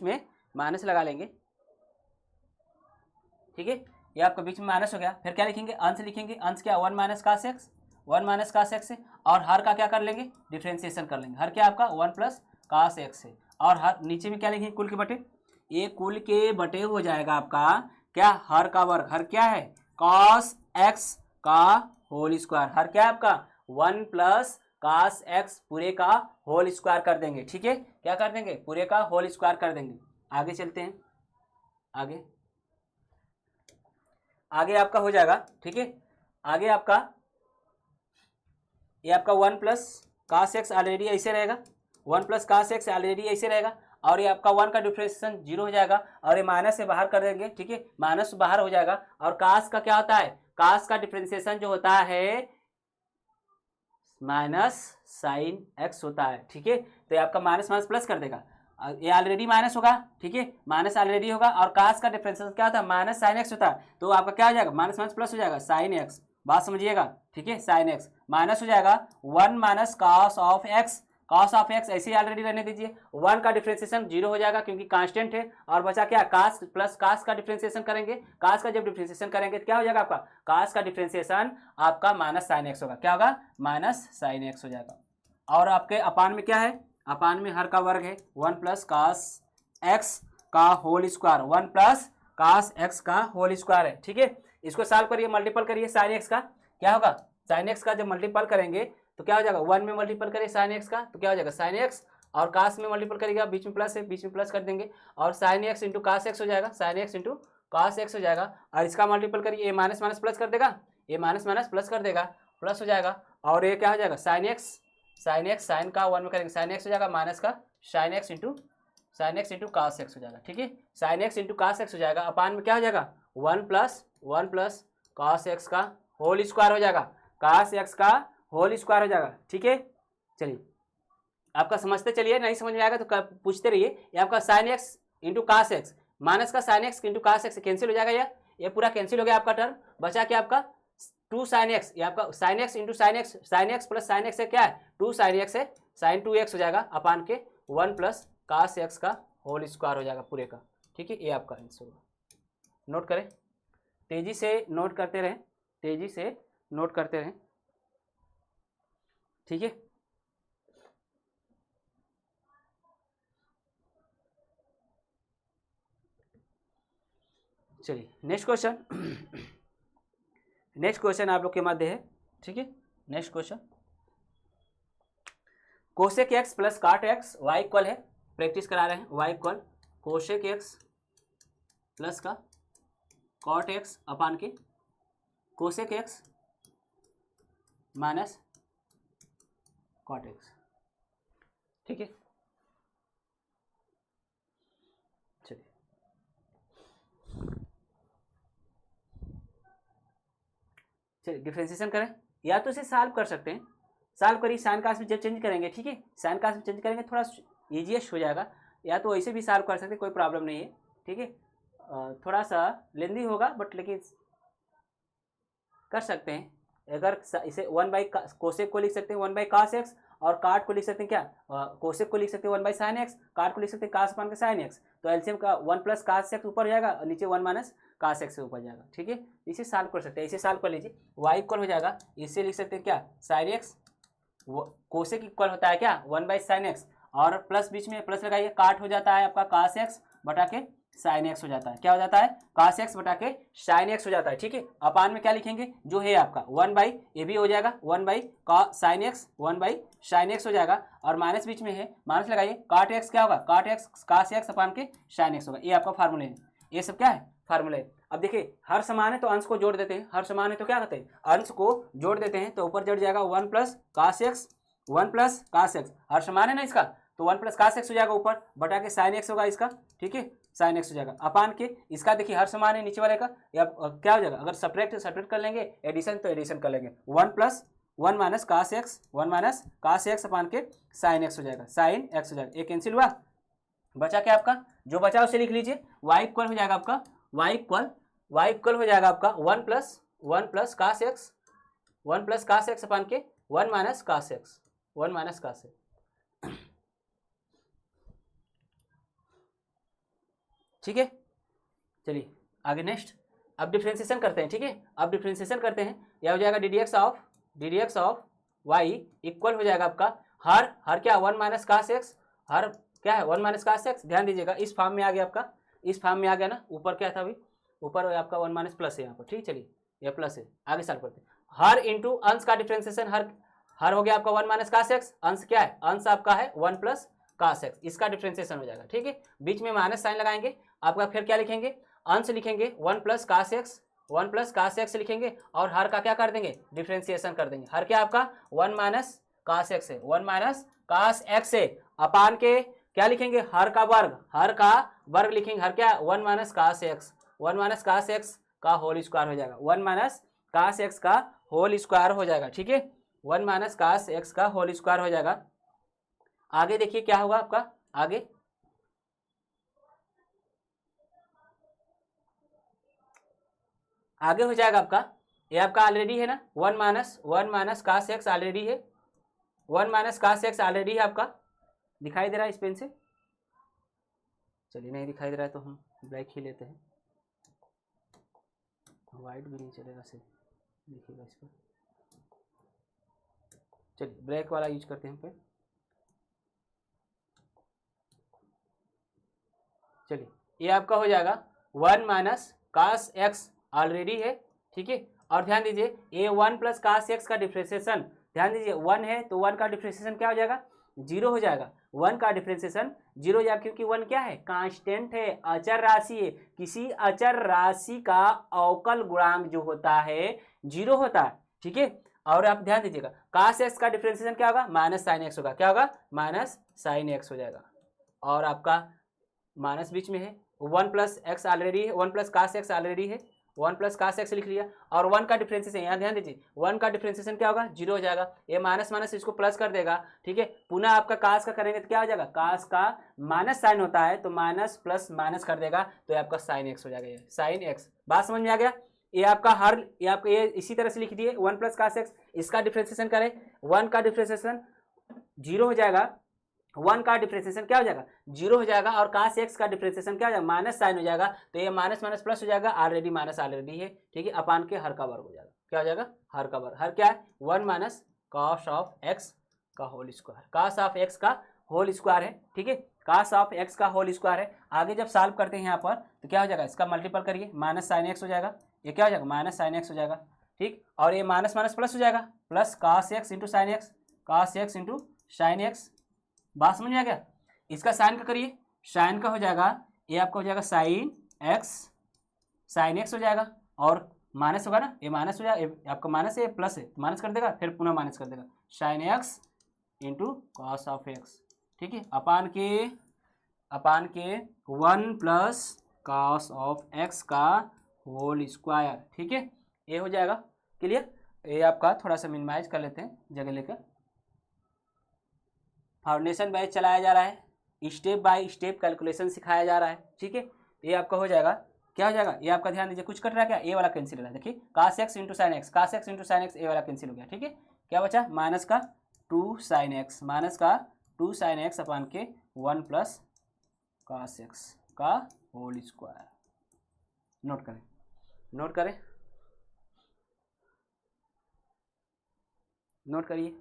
में माइनस लगा लेंगे, ठीक है, ये आपका बीच में माइनस हो गया। फिर क्या लिखेंगे, अंश लिखेंगे, अंश क्या 1 minus cos x, 1 minus cos X है, और हर का क्या कर लेंगे, डिफ्रेंसिएशन कर लेंगे, हर क्या आपका 1 प्लस कास एक्स है, और हर नीचे में क्या लिखेंगे, कुल के बटे, ये कुल के बटे हो जाएगा आपका क्या, हर का वर्ग, हर क्या है कॉस एक्स का होल स्क्वायर, हर क्या है आपका 1 प्लस कास एक्स पूरे का होल स्क्वायर कर देंगे, ठीक है, क्या कर देंगे, पूरे का होल स्क्वायर कर देंगे। आगे चलते हैं, आगे आपका हो जाएगा, ठीक है, आगे आपका ये आपका 1 प्लस कास एक्स ऑलरेडी ऐसे रहेगा, 1 प्लस कास एक्स ऑलरेडी ऐसे रहेगा, और ये आपका 1 का डिफ्रेंसिएशन 0 हो जाएगा, और ये माइनस से बाहर कर देंगे, ठीक है, माइनस बाहर हो जाएगा। और कास का क्या होता है, कास का डिफ्रेंसिएशन जो होता है माइनस साइन एक्स होता है, ठीक है, तो ये आपका माइनस माइनस प्लस कर देगा, ये ऑलरेडी माइनस होगा, ठीक है, माइनस ऑलरेडी होगा, और कास का डिफरेंशियल क्या होता है माइनस साइन एक्स होता है, तो आपका क्या हो जाएगा माइनस माइनस प्लस हो जाएगा साइन एक्स, बात समझिएगा, ठीक है, साइन एक्स माइनस हो जाएगा 1 minus cos of x, cos of x ऐसे ही ऑलरेडी रहने दीजिए, 1 का डिफ्रेंसिएशन 0 हो जाएगा क्योंकि कांस्टेंट है, और बचा क्या कास प्लस कास का डिफ्रेंसिएशन करेंगे, कास का जब डिफ्रेंसिएशन करेंगे तो क्या हो जाएगा आपका, कास का डिफ्रेंसिएशन आपका माइनस साइन एक्स होगा, क्या होगा माइनस साइन एक्स हो जाएगा। और आपके अपान में क्या है, अपान में हर का वर्ग है 1 प्लस कास एक्स का whole square, 1 plus cos x का होल स्क्वायर है, ठीक है, इसको सॉल्व करिए, मल्टीपल करिए साइन एक्स का, क्या होगा साइन एक्स का जब मल्टीपल करेंगे तो क्या हो जाएगा, 1 में मल्टीपल करिए साइन एक्स का तो क्या हो जाएगा साइन एक्स, और कास में मल्टीपल करिएगा, बीच में प्लस है, बीच में प्लस कर देंगे, और sine x into cos X हो जाएगा, sine x into cos X हो जाएगा, और इसका मल्टीपल करिए, ये माइनस माइनस प्लस कर देगा, ये माइनस माइनस प्लस कर देगा, प्लस हो जाएगा, और ये क्या हो जाएगा साइन एक्स साइन का 1 में करेंगे साइन एक्स हो जाएगा, माइनस का sine x into cos X हो जाएगा, ठीक है, sine x into cos X हो जाएगा, अपान में क्या हो जाएगा 1 प्लस कास एक्स का होल स्क्वायर हो जाएगा, कास एक्स का होल स्क्वायर हो जाएगा, ठीक है। चलिए आपका समझते चलिए, नहीं समझ में आएगा तो पूछते रहिए। ये आपका sine x into cos x, minus का sine x into cos x cancel हो जाएगा, ये पूरा कैंसिल हो गया आपका टर्म, बचा क्या आपका 2 साइन एक्स, ये आपका sine x into sine X plus sine x है क्या है 2 साइन एक्स है, साइन 2x हो जाएगा, अपान के 1 प्लस कास एक्स का होल स्क्वायर हो जाएगा पूरे का, ठीक है, ये आपका आंसर होगा। नोट करें, तेजी से नोट करते रहें, ठीक है। चलिए नेक्स्ट क्वेश्चन नेक्स्ट क्वेश्चन आप लोग के मध्य है, ठीक है। Next question, cosec X plus cot X Y equal है, प्रैक्टिस करा रहे हैं, Y equal cosec X plus का कॉट एक्स अपान के cosec X minus cot X, ठीक है। चलिए डिफरेंशिएशन करें, या तो इसे सॉल्व कर सकते हैं, सॉल्व करिए, साइन कास्ट में जब चेंज करेंगे, ठीक है, साइन कास्ट में चेंज करेंगे थोड़ा ईजीएस्ट हो जाएगा, या तो ऐसे भी सॉल्व कर सकते हैं, कोई प्रॉब्लम नहीं है, ठीक है। थोड़ा सा लेंदी होगा बट लेकिन कर सकते हैं। अगर इसे 1 बाई कोसेक को लिख सकते हैं 1 बाई कास एक्स, और काट को लिख सकते हैं क्या, कोसेक को लिख सकते हैं 1 बाई साइन एक्स, काट को लिख सकते हैं कास अपान के साइन एक्स, तो एलसीएम का 1 प्लस कास एक्स ऊपर जाएगा और नीचे 1 माइनस कास एक्स से ऊपर जाएगा, ठीक है। इसे सॉल्व कर सकते हैं, इसे सॉल्व कर लीजिए, वाई इक्वल हो जाएगा, इससे लिख सकते हैं क्या, साइन एक्स, कोसेक इक्वल होता है क्या 1 बाई साइन एक्स, और प्लस बीच में प्लस लगाइए, काट हो जाता है आपका कास एक्स बटा के साइन एक्स हो जाता है, क्या हो जाता है, कास एक्स बटा के साइन एक्स हो जाता है, ठीक है। अपान में क्या लिखेंगे, जो है आपका 1 बाई, ये भी हो जाएगा 1 बाई का sine x, 1 by sine x हो जाएगा, और माइनस बीच में है, माइनस लगाइए, काट एक्स क्या होगा, काट एक्स कास एक्स अपान के साइन एक्स होगा, ये आपका फार्मूले है, ये सब क्या है, फार्मूले। अब देखिए हर समान है तो अंश को जोड़ देते हैं, हर समान है तो क्या कहते हैं, अंश को जोड़ देते हैं, तो ऊपर जड़ जाएगा 1 plus cos x, 1 plus cos x, हर समान है ना इसका, तो 1 प्लस कास एक्स हो जाएगा ऊपर, बटा के साइन एक्स होगा इसका, ठीक है, साइन एक्स हो जाएगा, अपान के इसका देखिए हर समान है नीचे वाले का, या क्या हो जाएगा, अगर सपरेट कर लेंगे, एडिशन तो एडिशन कर लेंगे, 1 plus 1 minus cos x, 1 minus cos x upon के साइन एक्स हो जाएगा, साइन एक्स हो जाएगा, ये कैंसिल हुआ, बचा क्या आपका, जो बचा उसे लिख लीजिए, वाई इक्वल हो जाएगा आपका, वाई इक्वल हो जाएगा आपका 1 plus cos x, 1 plus cos x upon के 1 minus cos x, 1 minus cos x, ठीक है। चलिए आगे नेक्स्ट, अब डिफरेंशिएशन करते हैं, ठीक है, अब डिफरेंशिएशन करते हैं, यह हो जाएगा D D x of Y equal हो जाएगा आपका हर क्या 1 माइनस कास एक्स, हर क्या है 1 माइनस कास एक्स, ध्यान दीजिएगा इस फॉर्म में आ गया आपका, इस फॉर्म में आ गया ना, ऊपर क्या था अभी, ऊपर आपका 1 माइनस प्लस है यहाँ पर, ठीक, चलिए यह प्लस है, आगे सॉल्व करते हैं, हर इंटू अंश का डिफरेंशिएशन, हर हो गया आपका 1 माइनस कास एक्स, अंश क्या है, अंश आपका है 1 प्लस कास एक्स, इसका डिफरेंशिएशन हो जाएगा, ठीक है, बीच में माइनस साइन लगाएंगे, आपका फिर क्या लिखेंगे, अंश लिखेंगे 1 plus cos x, 1 plus cos X लिखेंगे, और हर का क्या कर देंगे, डिफरेंशिएशन कर देंगे, हर क्या आपका 1 माइनस कास एक्स है, 1 माइनस कास एक्स है, अपान के क्या लिखेंगे, हर का वर्ग लिखेंगे, हर क्या 1 minus cos x, 1 minus cos x का होल स्क्वायर हो जाएगा, 1 माइनस कास एक्स का होल स्क्वायर हो जाएगा, ठीक है, 1 माइनस कास एक्स का होल स्क्वायर हो जाएगा। आगे देखिए क्या होगा आपका, आगे हो जाएगा आपका, ये आपका ऑलरेडी है ना, 1 माइनस कास एक्स ऑलरेडी है, 1 माइनस कास एक्स ऑलरेडी है आपका, दिखाई दे रहा है इस पेन से, चलिए नहीं दिखाई दे रहा है तो हम ब्लैक ही लेते हैं, वाइट भी नहीं चलेगा, सिर्फ देखिएगा इस पर, चलिए ब्लैक वाला यूज करते हैं हम पे, चलिए ये आपका हो जाएगा 1 माइनस कास एक्स ऑलरेडी है, ठीक है, और ध्यान दीजिए ये 1 प्लस कास एक्स का डिफरेंशिएशन, ध्यान दीजिए 1 है तो 1 का डिफरेंशिएशन क्या हो जाएगा, 0 हो जाएगा, 1 का डिफरेंशिएशन 0 हो जाएगा, क्योंकि 1 क्या है, कांस्टेंट है, अचर राशि है, किसी अचर राशि का अवकल गुणांक जो होता है 0 होता है, ठीक है। और आप ध्यान दीजिएगा कास एक्स का डिफरेंशिएशन क्या होगा, माइनस साइन एक्स होगा, क्या होगा, माइनस साइन एक्स हो जाएगा, और आपका माइनस बीच में है, 1 प्लस एक्स ऑलरेडी है, 1 प्लस कास एक्स ऑलरेडी है, 1 प्लस कास एक्स लिख लिया, और 1 का डिफरेंशिएशन यहाँ ध्यान दीजिए 1 का डिफरेंशिएशन क्या होगा, 0 हो जाएगा, ये माइनस माइनस इसको प्लस कर देगा, ठीक है, पुनः आपका कास का करेंगे तो क्या हो जाएगा, कास का माइनस साइन होता है तो माइनस प्लस माइनस कर देगा, तो ये आपका साइन एक्स हो जाएगा, ये साइन एक्स, बात समझ में आ गया, ये आपका ये आपका ये इसी तरह से लिख दिए 1 प्लस कास एक्स, इसका डिफरेंशिएशन करें, 1 का डिफरेंशिएशन 0 हो जाएगा, 1 का डिफरेंशिएशन क्या हो जाएगा, 0 हो जाएगा, और कास एक्स का डिफरेंशिएशन क्या हो जाएगा, माइनस साइन हो जाएगा, तो ये माइनस माइनस प्लस हो जाएगा, ऑलरेडी माइनस ऑलरेडी है, ठीक है, अपान के हर का वर्ग हो जाएगा, क्या हो जाएगा, हर का वर्ग, हर क्या है 1 माइनस कॉस ऑफ एक्स का whole square, cos of X का होल स्क्वायर है, ठीक है, कास ऑफ एक्स का होल स्क्वायर है। आगे जब सॉल्व करते हैं यहाँ पर तो क्या हो जाएगा, इसका मल्टीपल करिए, माइनस साइन एक्स हो जाएगा, ये क्या हो जाएगा, माइनस साइन एक्स हो जाएगा, ठीक, और ये माइनस माइनस प्लस हो जाएगा, plus cos x into sine x, cos x into sine x. बात समझ में आ गया। इसका साइन का करिए, साइन का हो जाएगा, ये आपका हो जाएगा साइन एक्स हो जाएगा, और माइनस होगा ना, ये माइनस हो जाएगा, ये आपका माइनस है, प्लस है तो माइनस कर देगा, फिर पुनः माइनस कर देगा, sine x into cos of x. ठीक है, अपान के 1 प्लस कॉस ऑफ एक्स का होल स्क्वायर। ठीक है, ये हो जाएगा क्लियर। ये आपका थोड़ा सा मिनिमाइज कर लेते हैं जगह लेकर। फाउंडेशन बैच चलाया जा रहा है, स्टेप बाय स्टेप कैलकुलेशन सिखाया जा रहा है। ठीक है, ये आपका हो जाएगा, क्या हो जाएगा, ये आपका ध्यान दीजिए, कुछ कट रहा है क्या, ए वाला कैंसिल हो रहा है, देखिए cos x into sine x, cos x into sine x, ए वाला कैंसिल हो गया। ठीक है, क्या बचा, माइनस का 2 साइन एक्स, माइनस का 2 साइन एक्स अपान के 1 प्लस cos x का होल स्क्वायर। नोट करें, नोट करें, नोट करिए।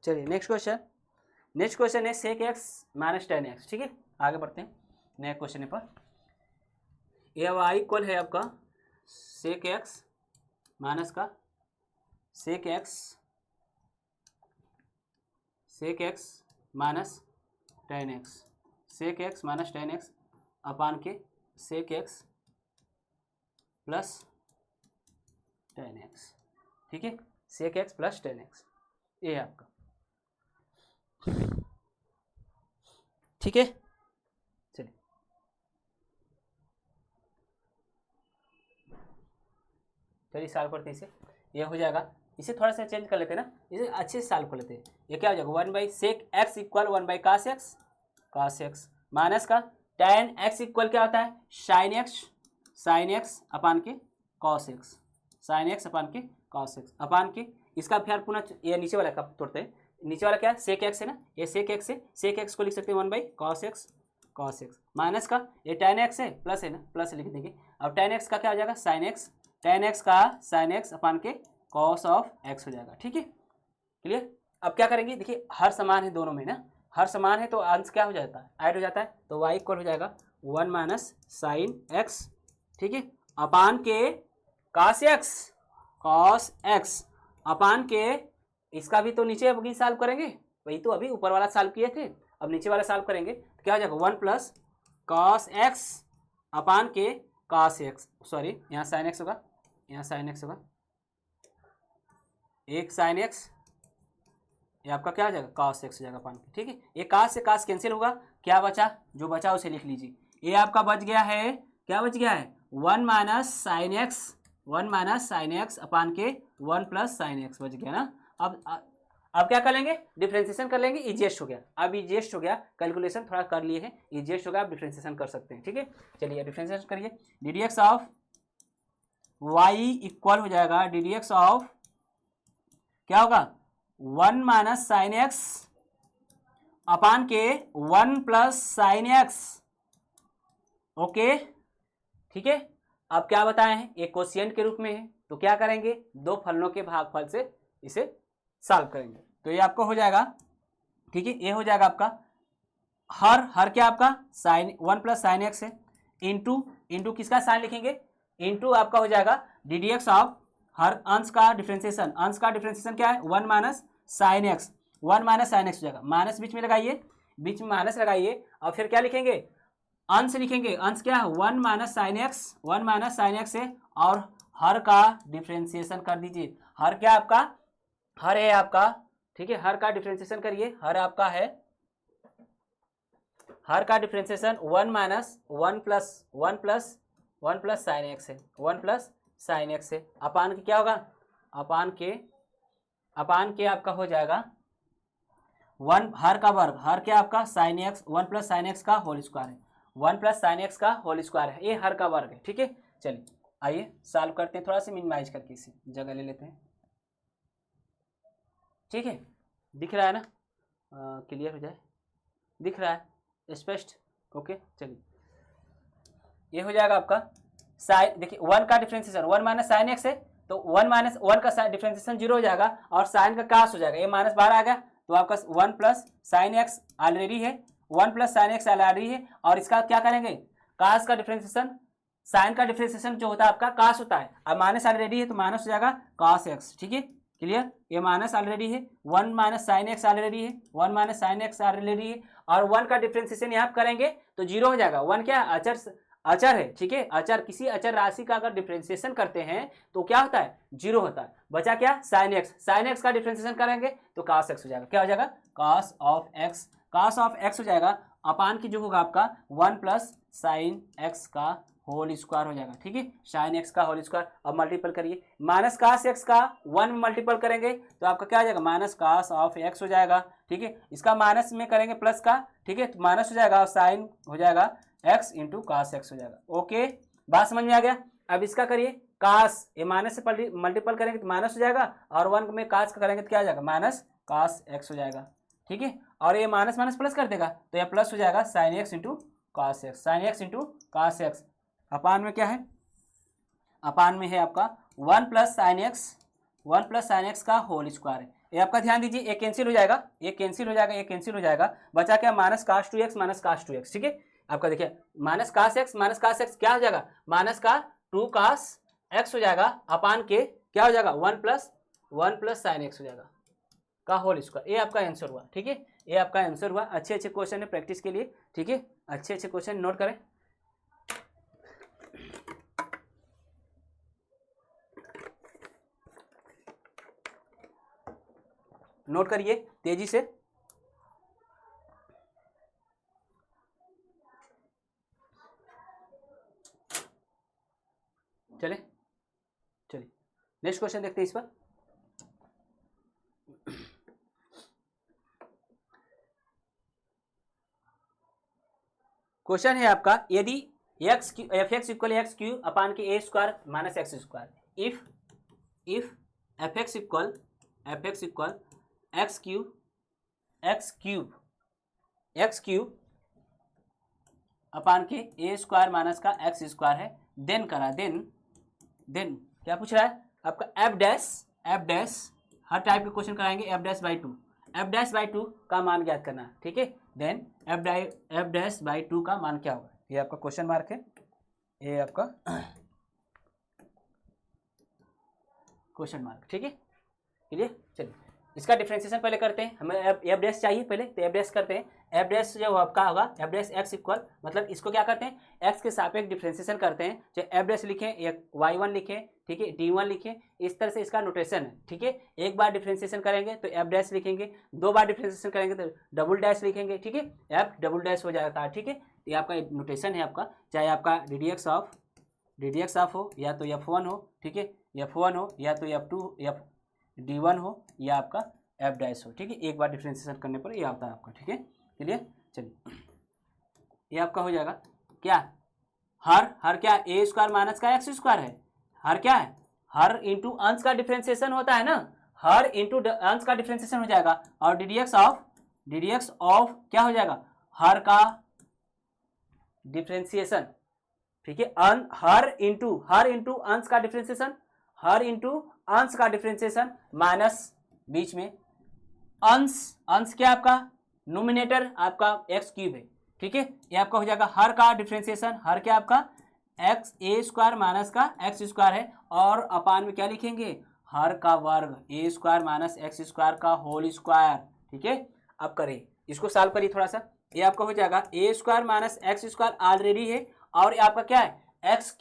चलिए नेक्स्ट क्वेश्चन है sec x minus tan x. ठीक है, आगे बढ़ते हैं नए क्वेश्चन पर। ये वाई इक्वल है आपका सेक एक्स माइनस का sec x minus tan x, sec x minus tan x upon के sec x plus tan x. ठीक है, sec x plus tan x, ये है आपका। ठीक है, चलिए सॉल्व करते हैं इसे। ये हो जाएगा, इसे थोड़ा सा चेंज कर लेते हैं ना, इसे अच्छे से सॉल्व कर लेते हैं। ये क्या हो जाएगा, 1 by sec X equal 1 by cos x minus का टेन एक्स इक्वल क्या होता है, साइन एक्स अपान के cos X, sine X upon के कॉस एक्स अपान के, इसका फिर पुनः ये नीचे वाला का तोड़ते हैं, नीचे वाला क्या है, सेक एक्स है ना, ये सेक एक्स है, सेक एक्स को लिख सकते हैं 1 बाई कॉस एक्स माइनस का ये टेन एक्स है, प्लस है ना, प्लस लिख देंगे, और टेन एक्स का क्या हो जाएगा, साइन एक्स, टेन एक्स का साइन एक्स अपान के कॉस ऑफ एक्स हो जाएगा। ठीक है, क्लियर। अब क्या करेंगे, देखिए हर समान है दोनों में ना, हर समान है तो अंश क्या हो जाता है, ऐड हो जाता है, तो वाई इक्वल हो जाएगा 1 माइनस साइन एक्स, ठीक है, अपान के कॉस एक्स अपान के, इसका भी तो नीचे अभी सॉल्व करेंगे, वही तो अभी ऊपर वाला सॉल्व किए थे, अब नीचे वाला सॉल्व करेंगे तो क्या हो जाएगा, 1 प्लस कॉस एक्स अपान के कॉस एक्स, सॉरी यहाँ साइन एक्स होगा, यहाँ साइन एक्स होगा, एक साइन एक्स, ये आपका क्या हो जाएगा, कॉस एक्स हो जाएगा अपान के। ठीक है, ये कॉस से कॉस कैंसिल होगा, क्या बचा, जो बचा उसे लिख लीजिए। ये आपका बच गया है, क्या बच गया है, 1 माइनस साइन एक्स अपान के 1 प्लस साइन एक्स बच गया ना। अब क्या कर लेंगे, डिफ्रेंसिएशन कर लेंगे, इजिएस्ट हो गया, अब इजिएस्ट हो गया, कैलकुलेशन थोड़ा कर लिए हैं, इजिएस्ट हो गया, आप डिफ्रेंसिएशन कर सकते हैं। ठीक है, चलिए डिफ्रेंसिएशन करिए, D D x of Y equal हो जाएगा डी डी एक्स ऑफ क्या होगा, 1 माइनस साइन एक्स अपान के 1 प्लस साइन एक्स। ओके, ठीक है, अब क्या बताए हैं, एक कोशिएंट के रूप में है, तो क्या करेंगे, दो फलनों के भागफल से इसे सॉल्व करेंगे, तो ये आपको हो जाएगा। ठीक है, ये हो जाएगा आपका हर क्या आपका साइन 1 प्लस साइन एक्स है, इंटू किसका साइन लिखेंगे, इंटू आपका हो जाएगा D D x of her अंश का डिफ्रेंसिएशन क्या है, 1 माइनस साइन एक्स हो जाएगा, माइनस बीच में लगाइए, बीच में माइनस लगाइए, और फिर क्या लिखेंगे, अंश लिखेंगे, अंश क्या है, 1 माइनस साइन एक्स है, और हर का डिफ्रेंसिएशन कर दीजिए, हर क्या आपका, हर है आपका, ठीक है, हर का डिफ्रेंसिएशन करिए, हर आपका है, हर का differentiation 1 minus 1 plus sine x है, 1 प्लस साइन एक्स है, अपान के क्या होगा, अपान के आपका हो जाएगा 1 हर का वर्ग, हर क्या आपका sine x, 1 plus sine x का होल स्क्वायर है, 1 प्लस साइन एक्स का होल स्क्वायर है, ये हर का वर्ग है। ठीक है, चलिए आइए सॉल्व करते हैं, थोड़ा सा मिनिमाइज करके इसे जगह ले लेते हैं। ठीक है, दिख रहा है ना, क्लियर हो जाए, दिख रहा है स्पष्ट, ओके चलिए ये हो जाएगा आपका साइन, देखिए 1 का डिफ्रेंसिएशन 1 माइनस साइन एक्स है, तो 1 माइनस 1 का डिफ्रेंसिएशन 0 हो जाएगा और साइन का कास हो जाएगा, ये माइनस बाहर आ गया, तो आपका 1 प्लस साइन एक्स ऑलरेडी है, 1 प्लस साइन एक्स ऑलरेडी है, और इसका क्या करेंगे, कास का डिफ्रेंसिएशन, साइन का डिफ्रेंसिएशन जो होता है आपका कास होता है, अब माइनस ऑलरेडी है तो माइनस हो जाएगा कास एक्स, ठीक है क्लियर, ये माइनस ऑलरेडी है, 1 माइनस साइन एक्स ऑलरेडी है, 1 माइनस साइन एक्स ऑलरेडी है, और 1 का डिफ्रेंसिएशन यहाँ करेंगे तो 0 हो जाएगा, 1 क्या अचर है, ठीक है, अचर किसी अचर राशि का अगर डिफ्रेंसिएशन करते हैं तो क्या होता है, 0 होता है, बचा क्या साइन एक्स का डिफ्रेंसिएशन करेंगे तो कास एक्स हो जाएगा, क्या हो जाएगा कास ऑफ एक्स हो जाएगा, अपान की जो होगा आपका 1 प्लस साइन एक्स का होल स्क्वायर हो जाएगा, ठीक है, साइन एक्स का होल स्क्वायर, अब मल्टीपल करिए, माइनस कास एक्स का 1 में मल्टीपल करेंगे तो आपका क्या हो जाएगा माइनस कास ऑफ एक्स हो जाएगा, ठीक है, इसका माइनस में करेंगे प्लस का, ठीक है, तो माइनस हो जाएगा और साइन हो जाएगा एक्स इंटू कास एक्स हो जाएगा, ओके बात समझ में आ गया। अब इसका करिए कास, ये माइनस से मल्टीपल करेंगे तो माइनस हो जाएगा, और 1 में कास का करेंगे तो क्या हो जाएगा माइनस कास एक्स हो जाएगा, ठीक है, और ये माइनस माइनस प्लस कर देगा तो ये प्लस हो जाएगा sine x into cos x, sine x into cos x, upon में क्या है, अपान में है आपका 1 प्लस साइन एक्स का होल स्क्वायर है, ये आपका ध्यान दीजिए, ये कैंसिल हो जाएगा, ये कैंसिल हो जाएगा, ये कैंसिल हो जाएगा, बचा क्या माइनस कास 2x, ठीक है, आपका देखिए माइनस कास एक्स क्या हो जाएगा माइनस का 2 कास एक्स हो जाएगा, अपान के क्या हो जाएगा 1 प्लस साइन एक्स हो जाएगा का होल स्क्वायर, ये आपका आंसर हुआ, ठीक है, ये आपका आंसर हुआ, अच्छे क्वेश्चन है प्रैक्टिस के लिए, ठीक है, अच्छे क्वेश्चन नोट करें। नोट करिए तेजी से, चलिए नेक्स्ट क्वेश्चन देखते हैं इस पर। क्वेश्चन है आपका, यदि f x equal x cube upon के a square minus x square, if f x equal x cube upon के ए स्क्वायर माइनस का एक्स स्क्वायर है, देन देन क्या पूछ रहा है आपका एफ डैश, हर टाइप के क्वेश्चन कराएंगे, एफ डैश बाई टू का मान ज्ञात करना, ठीक है, then f dash by two का मान क्या होगा, ये आपका क्वेश्चन मार्क है, ये आपका क्वेश्चन मार्क, ठीक है क्लियर। चलिए इसका डिफरेंशिएशन पहले करते हैं, हमें एफ डैश चाहिए पहले, तो एफ डैश करते हैं, एफ डैश जो आपका होगा एफ डैश एक्स इक्वल, मतलब इसको क्या करते हैं एक्स के सापेक्ष डिफरेंशिएशन करते हैं, चाहे एफ डैश लिखें या y1 लिखें, ठीक है, d1 लिखें, इस तरह से इसका नोटेशन है, ठीक है, एक बार डिफरेंशिएशन करेंगे तो एफ डैश लिखेंगे, 2 बार डिफरेंशिएशन करेंगे तो डबल डैश लिखेंगे, ठीक है, एफ डबल डैश हो जाता है, ठीक है, ये आपका नोटेशन है आपका, चाहे आपका डी डी एक्स ऑफ हो या तो f1 हो, ठीक है, f1 हो या तो f2 d1 हो या आपका एफ डैश हो, ठीक है, एक बार डिफरेंशिएशन करने पर ये आता है आपका, ठीक है क्लियर। चलिए ये आपका हो जाएगा क्या, हर क्या ए स्क्वायर माइनस का एक्स स्क्वायर है, हर क्या है, हर इंटू अंश का डिफरेंशिएशन होता है ना, हर इंटू अंश का डिफरेंशिएशन हो जाएगा, और डी डी एक्स ऑफ क्या हो जाएगा हर का डिफरेंशिएशन, ठीक है, हर इंटू अंश का डिफरेंशिएशन, हर इंटू अंश का डिफरेंशिएशन माइनस बीच में अंश क्या आपका नोमिनेटर आपका एक्स क्यूब है, ठीक है, ये आपका हो जाएगा हर का डिफरेंशिएशन, हर क्या आपका एक्स ए स्क्वायर माइनस का एक्स स्क्वायर है, और अपान में क्या लिखेंगे हर का वर्ग ए स्क्वायर माइनस एक्स स्क्वायर का होल स्क्वायर, ठीक है। अब करें इसको सॉल्व करिए थोड़ा सा, ये आपका हो जाएगा a square minus x square already है, और आपका क्या है एक्स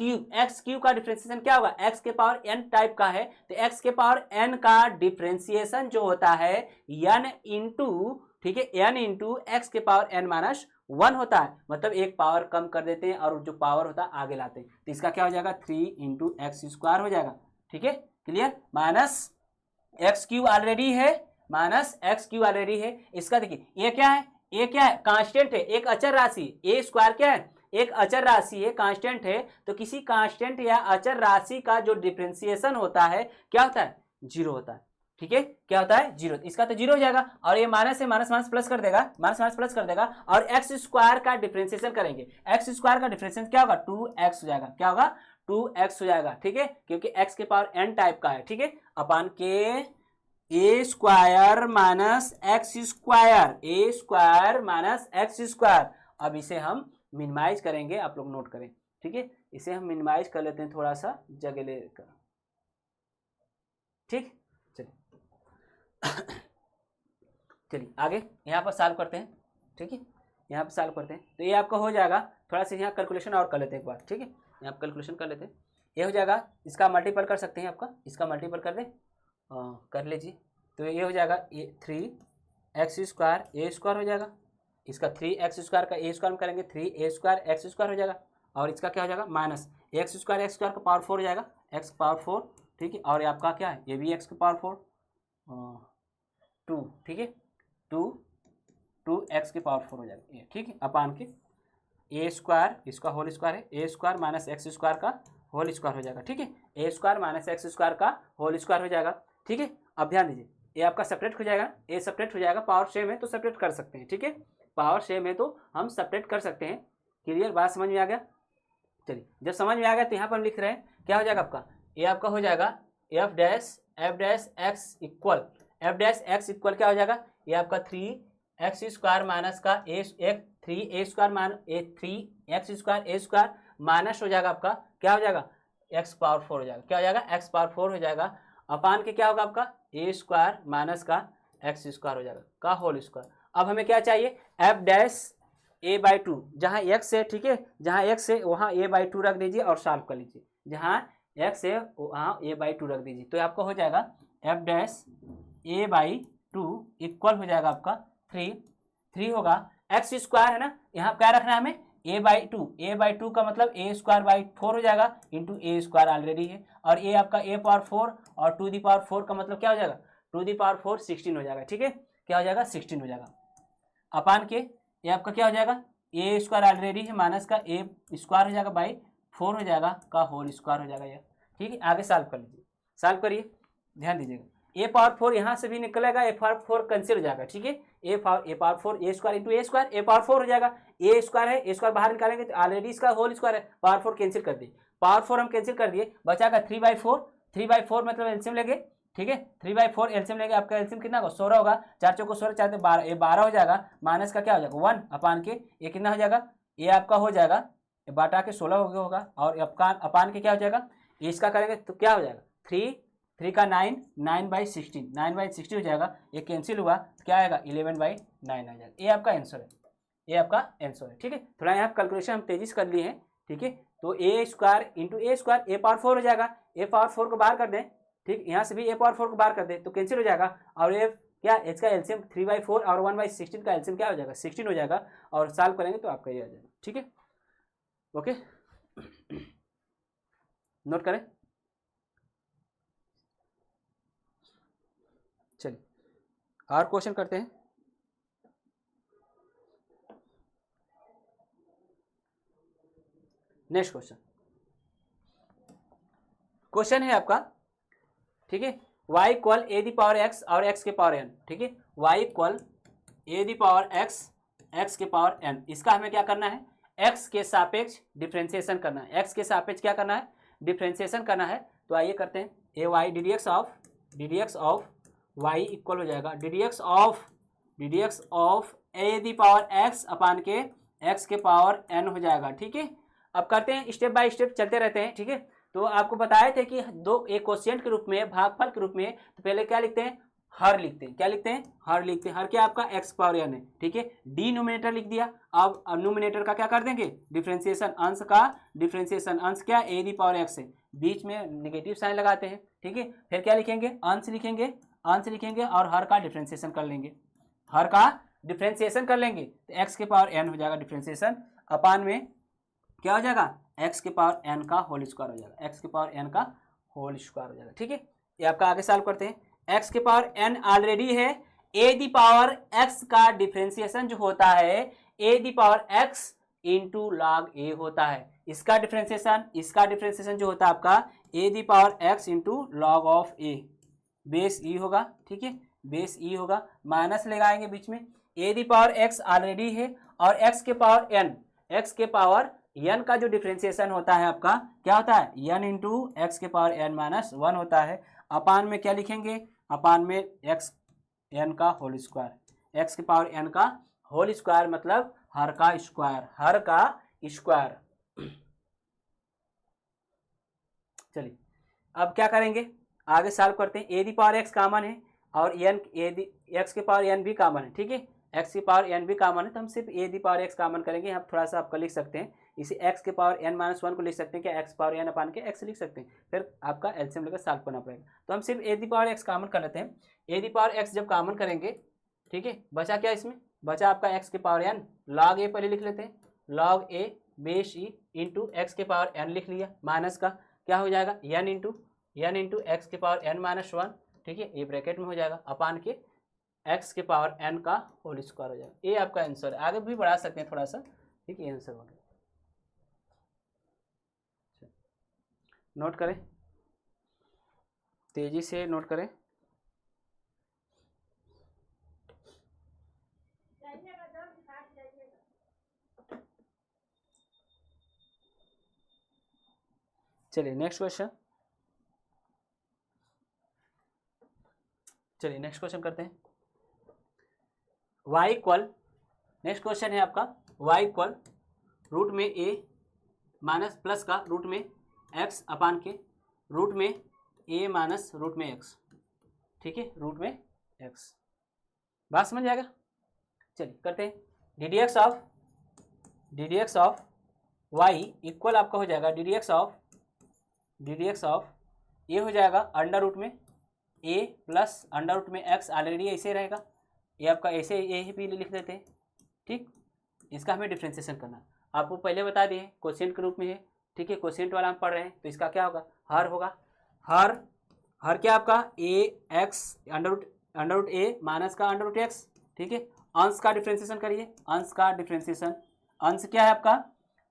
क्यूब का डिफरेंशिएशन क्या होगा एक्स के पावर एन टाइप का है, तो एक्स के पावर एन का डिफरेंशिएशन जो होता है एन इंटू, ठीक है, एन इंटू एक्स के पावर एन माइनस 1 होता है, मतलब एक पावर कम कर देते हैं और जो पावर होता है आगे लाते हैं, तो इसका क्या हो जाएगा 3 इंटू एक्स स्क्वायर हो जाएगा, ठीक है clear, minus x cube already है, इसका देखिए ये क्या है कांस्टेंट है, एक अचर राशि, ए स्क्वायर क्या है एक अचर राशि है, कांस्टेंट है, तो किसी कांस्टेंट या अचर राशि का जो डिफरेंशिएशन होता है क्या होता है 0 होता है, ठीक है, क्या होता है 0, इसका तो 0 हो जाएगा, और ये माइनस से माइनस माइनस प्लस कर देगा, माइनस माइनस प्लस कर देगा, और एक्स स्क्वायर का डिफरेंशिएशन करेंगे, एक्स स्क्वायर का डिफरेंशिएशन क्या होगा 2x हो जाएगा, क्या होगा 2x हो जाएगा, ठीक है, क्योंकि x के पावर n टाइप का है, ठीक है, अपान के a square minus x square, a square minus x square. अब इसे हम मिनिमाइज करेंगे, आप लोग नोट करें, ठीक है, इसे हम मिनिमाइज कर लेते हैं थोड़ा सा जगह लेकर, ठीक, चलिए आगे यहाँ पर सॉल्व करते हैं, ठीक है, यहाँ पर सॉल्व करते हैं, तो ये आपका हो जाएगा, थोड़ा सा यहाँ कैलकुलेशन और कर लेते हैं एक बार, ठीक है, यहाँ पर कैलकुलेशन कर लेते हैं, ये हो जाएगा, इसका मल्टीपल कर सकते हैं, आपका इसका मल्टीपल कर दें, कर लीजिए, तो ये हो जाएगा ये 3x स्क्वायर ए स्क्वायर हो जाएगा, इसका 3x स्क्वायर का ए स्क्वायर में करेंगे 3a स्क्वायर एक्स स्क्वायर हो जाएगा, और इसका क्या हो जाएगा माइनस एक्स स्क्वायर का पावर 4 हो जाएगा, एक्स पावर 4, ठीक है, और आपका क्या है ये भी एक्स का पावर 4 2, ठीक है, 2x के पावर 4 हो जाएगा ये, ठीक है, अपान के ए स्क्वायर, इसका होल स्क्वायर है, a square minus x square का होल स्क्वायर हो जाएगा, ठीक है, a square minus x square का होल स्क्वायर हो जाएगा, ठीक है। अब ध्यान दीजिए, ये आपका सेपरेट हो जाएगा, ए सेपरेट हो जाएगा, पावर सेम है तो सेपरेट कर सकते हैं, ठीक है, पावर सेम है तो हम सेपरेट कर सकते हैं, क्लियर, बात समझ में आ गया। चलिए जब समझ में आ गया तो यहाँ पर हम लिख रहे हैं क्या हो जाएगा आपका, ये आपका हो जाएगा F dash x equal, F dash x equal क्या हो जाएगा, ये आपका 3x स्क्वायर माइनस का एक 3a स्क्वायर मान 3x square a square minus हो जाएगा आपका, क्या हो जाएगा x पावर 4 हो जाएगा, क्या हो जाएगा x पावर 4 हो जाएगा, अपान के क्या होगा आपका ए स्क्वायर माइनस का एक्स स्क्वायर हो जाएगा का होल स्क्वायर। अब हमें क्या चाहिए एफ डैश ए बाई 2, जहाँ x है, ठीक है, जहाँ x है वहाँ a बाई 2 रख दीजिए और सॉल्व कर लीजिए, जहाँ x है वहाँ a बाई 2 रख दीजिए, तो आपका हो जाएगा F dash A by 2 equal हो जाएगा आपका 3 होगा, एक्स स्क्वायर है ना, यहाँ क्या रखना है हमें a बाई 2 का मतलब a स्क्वायर बाई 4 हो जाएगा, इंटू ए स्क्वायर ऑलरेडी है, और ये आपका a पावर 4 और 2 दी पावर 4 का मतलब क्या हो जाएगा 2 दी पावर 4 16 हो जाएगा, ठीक है, क्या हो जाएगा 16 हो जाएगा, अपान के ये आपका क्या हो जाएगा ए स्क्वायर ऑलरेडी है माइनस का ए स्क्वायर हो जाएगा बाई 4 हो जाएगा का होल स्क्वायर हो जाएगा, ये ठीक है, आगे सॉल्व कर लीजिए, सॉल्व करिए, ध्यान दीजिएगा, ए पावर 4 यहाँ से भी निकलेगा, ए पावर 4 कैंसिल हो जाएगा, ठीक है, ए पावर 4 ए स्क्वायर इंटू ए स्क्वायर, ए पावर 4 हो जाएगा, ए स्क्वायर है, ए स्क्वायर बाहर निकालेंगे तो ऑलरेडी इसका होल स्क्वायर है, पावर 4 कैंसिल कर दिए, पावर 4 हम कैंसिल कर दिए, बचाएगा 3/4 मतलब एलसीएम लेंगे, ठीक है, 3/4 एलसीएम लेंगे, आपका एलसीएम कितना होगा 16 होगा, 4 चौको 16 4 12, ये 12 हो जाएगा, माइनस का क्या हो जाएगा 1 अपान के ये कितना हो जाएगा, ये आपका हो जाएगा बाटा के 16 होगा, और अपान के क्या हो जाएगा, इसका करेंगे तो क्या हो जाएगा 3 का 9/16 हो जाएगा, ये कैंसिल हुआ तो क्या आएगा 11/9 आ जाएगा, ये आपका आंसर है, ये आपका आंसर है, ठीक है, थोड़ा यहाँ कैलकुलेशन हम तेजी से कर लिए हैं, ठीक है, तो a square into A square A power 4 हो जाएगा, ए पावर 4 को बाहर कर दें, ठीक, यहाँ से भी ए पावर 4 को बाहर कर दें तो कैंसिल हो जाएगा, और ये क्या इसका एलसीएम 3/4 और 1/16 का एलसीएम क्या हो जाएगा 16 हो जाएगा, और सॉल्व करेंगे तो आपका ये आ जाएगा, ठीक है, ओके, नोट करें, चलिए और क्वेश्चन करते हैं, नेक्स्ट क्वेश्चन है आपका, ठीक है, y equal A the power x और x के पावर n, ठीक है, y equal A the power x के पावर n, इसका हमें क्या करना है x के सापेक्ष डिफरेंशिएशन करना है, x के सापेक्ष क्या करना है डिफरेंशिएशन करना है, तो आइए करते हैं, a y d x of y equal हो जाएगा d x of a the power x upon के x के पावर n हो जाएगा, ठीक है। अब करते हैं स्टेप बाय स्टेप चलते रहते हैं, ठीक है, तो आपको बताए थे कि एक क्वोशिएंट के रूप में भागफल के रूप में, तो पहले क्या लिखते हैं हर लिखते हैं, क्या लिखते हैं हर लिखते हैं, हर क्या आपका x पावर n है, ठीक है, डिनोमिनेटर लिख दिया, अब न्यूमिनेटर का क्या कर देंगे डिफरेंशिएशन, अंश का डिफरेंशिएशन, अंश क्या ए दी पावर x है, बीच में नेगेटिव साइन लगाते हैं, ठीक है, फिर क्या लिखेंगे अंश लिखेंगे और हर का डिफरेंशिएशन कर लेंगे, हर का डिफरेंशिएशन कर लेंगे तो x के पावर n हो जाएगा डिफरेंशिएशन, अपान में क्या हो जाएगा x के पावर n का होल स्क्वायर हो जाएगा, x के पावर n का होल स्क्वायर हो जाएगा, ठीक है, ये आपका आगे सॉल्व करते हैं, x के पावर n ऑलरेडी है, a दी पावर x का डिफरेंशिएशन जो होता है a the power x into log a होता है, इसका डिफरेंशिएशन जो होता है आपका a the power x into log of a, base e होगा, ठीक है, बेस ई होगा, माइनस लगाएंगे बीच में, ए दी पावर एक्स ऑलरेडी है और एक्स के पावर एन, एक्स के पावर एन का जो डिफ्रेंसिएशन होता है आपका क्या होता है, एन इंटू एक्स के पावर एन माइनस वन होता है। अपान में क्या लिखेंगे, अपान में एक्स एन का होल स्क्वायर, एक्स के पावर एन का होल स्क्वायर मतलब हर का स्क्वायर, हर का स्क्वायर। चलिए अब क्या करेंगे, आगे सॉल्व करते हैं। ए दी पावर एक्स कॉमन है और एन एक्स के पावर एन भी कॉमन है, ठीक है, एक्स की पावर एन भी कॉमन है, तो हम सिर्फ ए दी पावर एक्स कॉमन करेंगे। आप थोड़ा सा आपका लिख सकते हैं इसे, एक्स के पावर एन माइनस वन को लिख सकते हैं, क्या एक्स पावर एन अपान के एक्स लिख सकते हैं, फिर आपका एलसीएम लेकर सॉल्व करना पड़ेगा। तो हम सिर्फ ए दी पावर एक्स कॉमन कर लेते हैं। ए दी पावर एक्स जब कॉमन करेंगे, ठीक है, बचा क्या इसमें, बचा आपका एक्स के पावर एन, लॉग ए पहले लिख लेते हैं, लॉग ए बेस ई इंटू एक्स के पावर एन लिख लिया, माइनस का क्या हो जाएगा एन इंटू एक्स के पावर एन माइनस वन, ठीक है, ये ब्रैकेट में हो जाएगा, अपान के एक्स के पावर एन का होल स्क्वायर हो जाएगा। ये आपका आंसर है, आगे भी बढ़ा सकते हैं थोड़ा सा, ठीक है, ये आंसर हो गया। नोट करें, तेजी से नोट करें। चलिए नेक्स्ट क्वेश्चन, चलिए नेक्स्ट क्वेश्चन करते हैं। y इक्वल, नेक्स्ट क्वेश्चन है आपका y इक्वल रूट में a माइनस प्लस का रूट में x अपान के रूट में a माइनस रूट में x, ठीक है, रूट में x, बात समझ आएगा। चलिए करते हैं, D D x of y equal आपका हो जाएगा डी डी एक्स ऑफ ये हो जाएगा अंडर रूट में a प्लस अंडर रूट में x, ऑलरेडी ऐसे रहेगा, ये आपका ऐसे ए ही लिख देते हैं, ठीक, इसका हमें डिफ्रेंसिएशन करना है। आपको पहले बता दिए क्वोशिएंट के रूप में है, ठीक है, क्वोशिएंट वाला हम पढ़ रहे हैं, तो इसका क्या होगा, हर होगा, हर क्या आपका ए x under root a minus का अंडर रूट एक्स, ठीक है, अंश का डिफ्रेंसिएशन करिए, अंश का डिफ्रेंसिएशन, अंश क्या है आपका,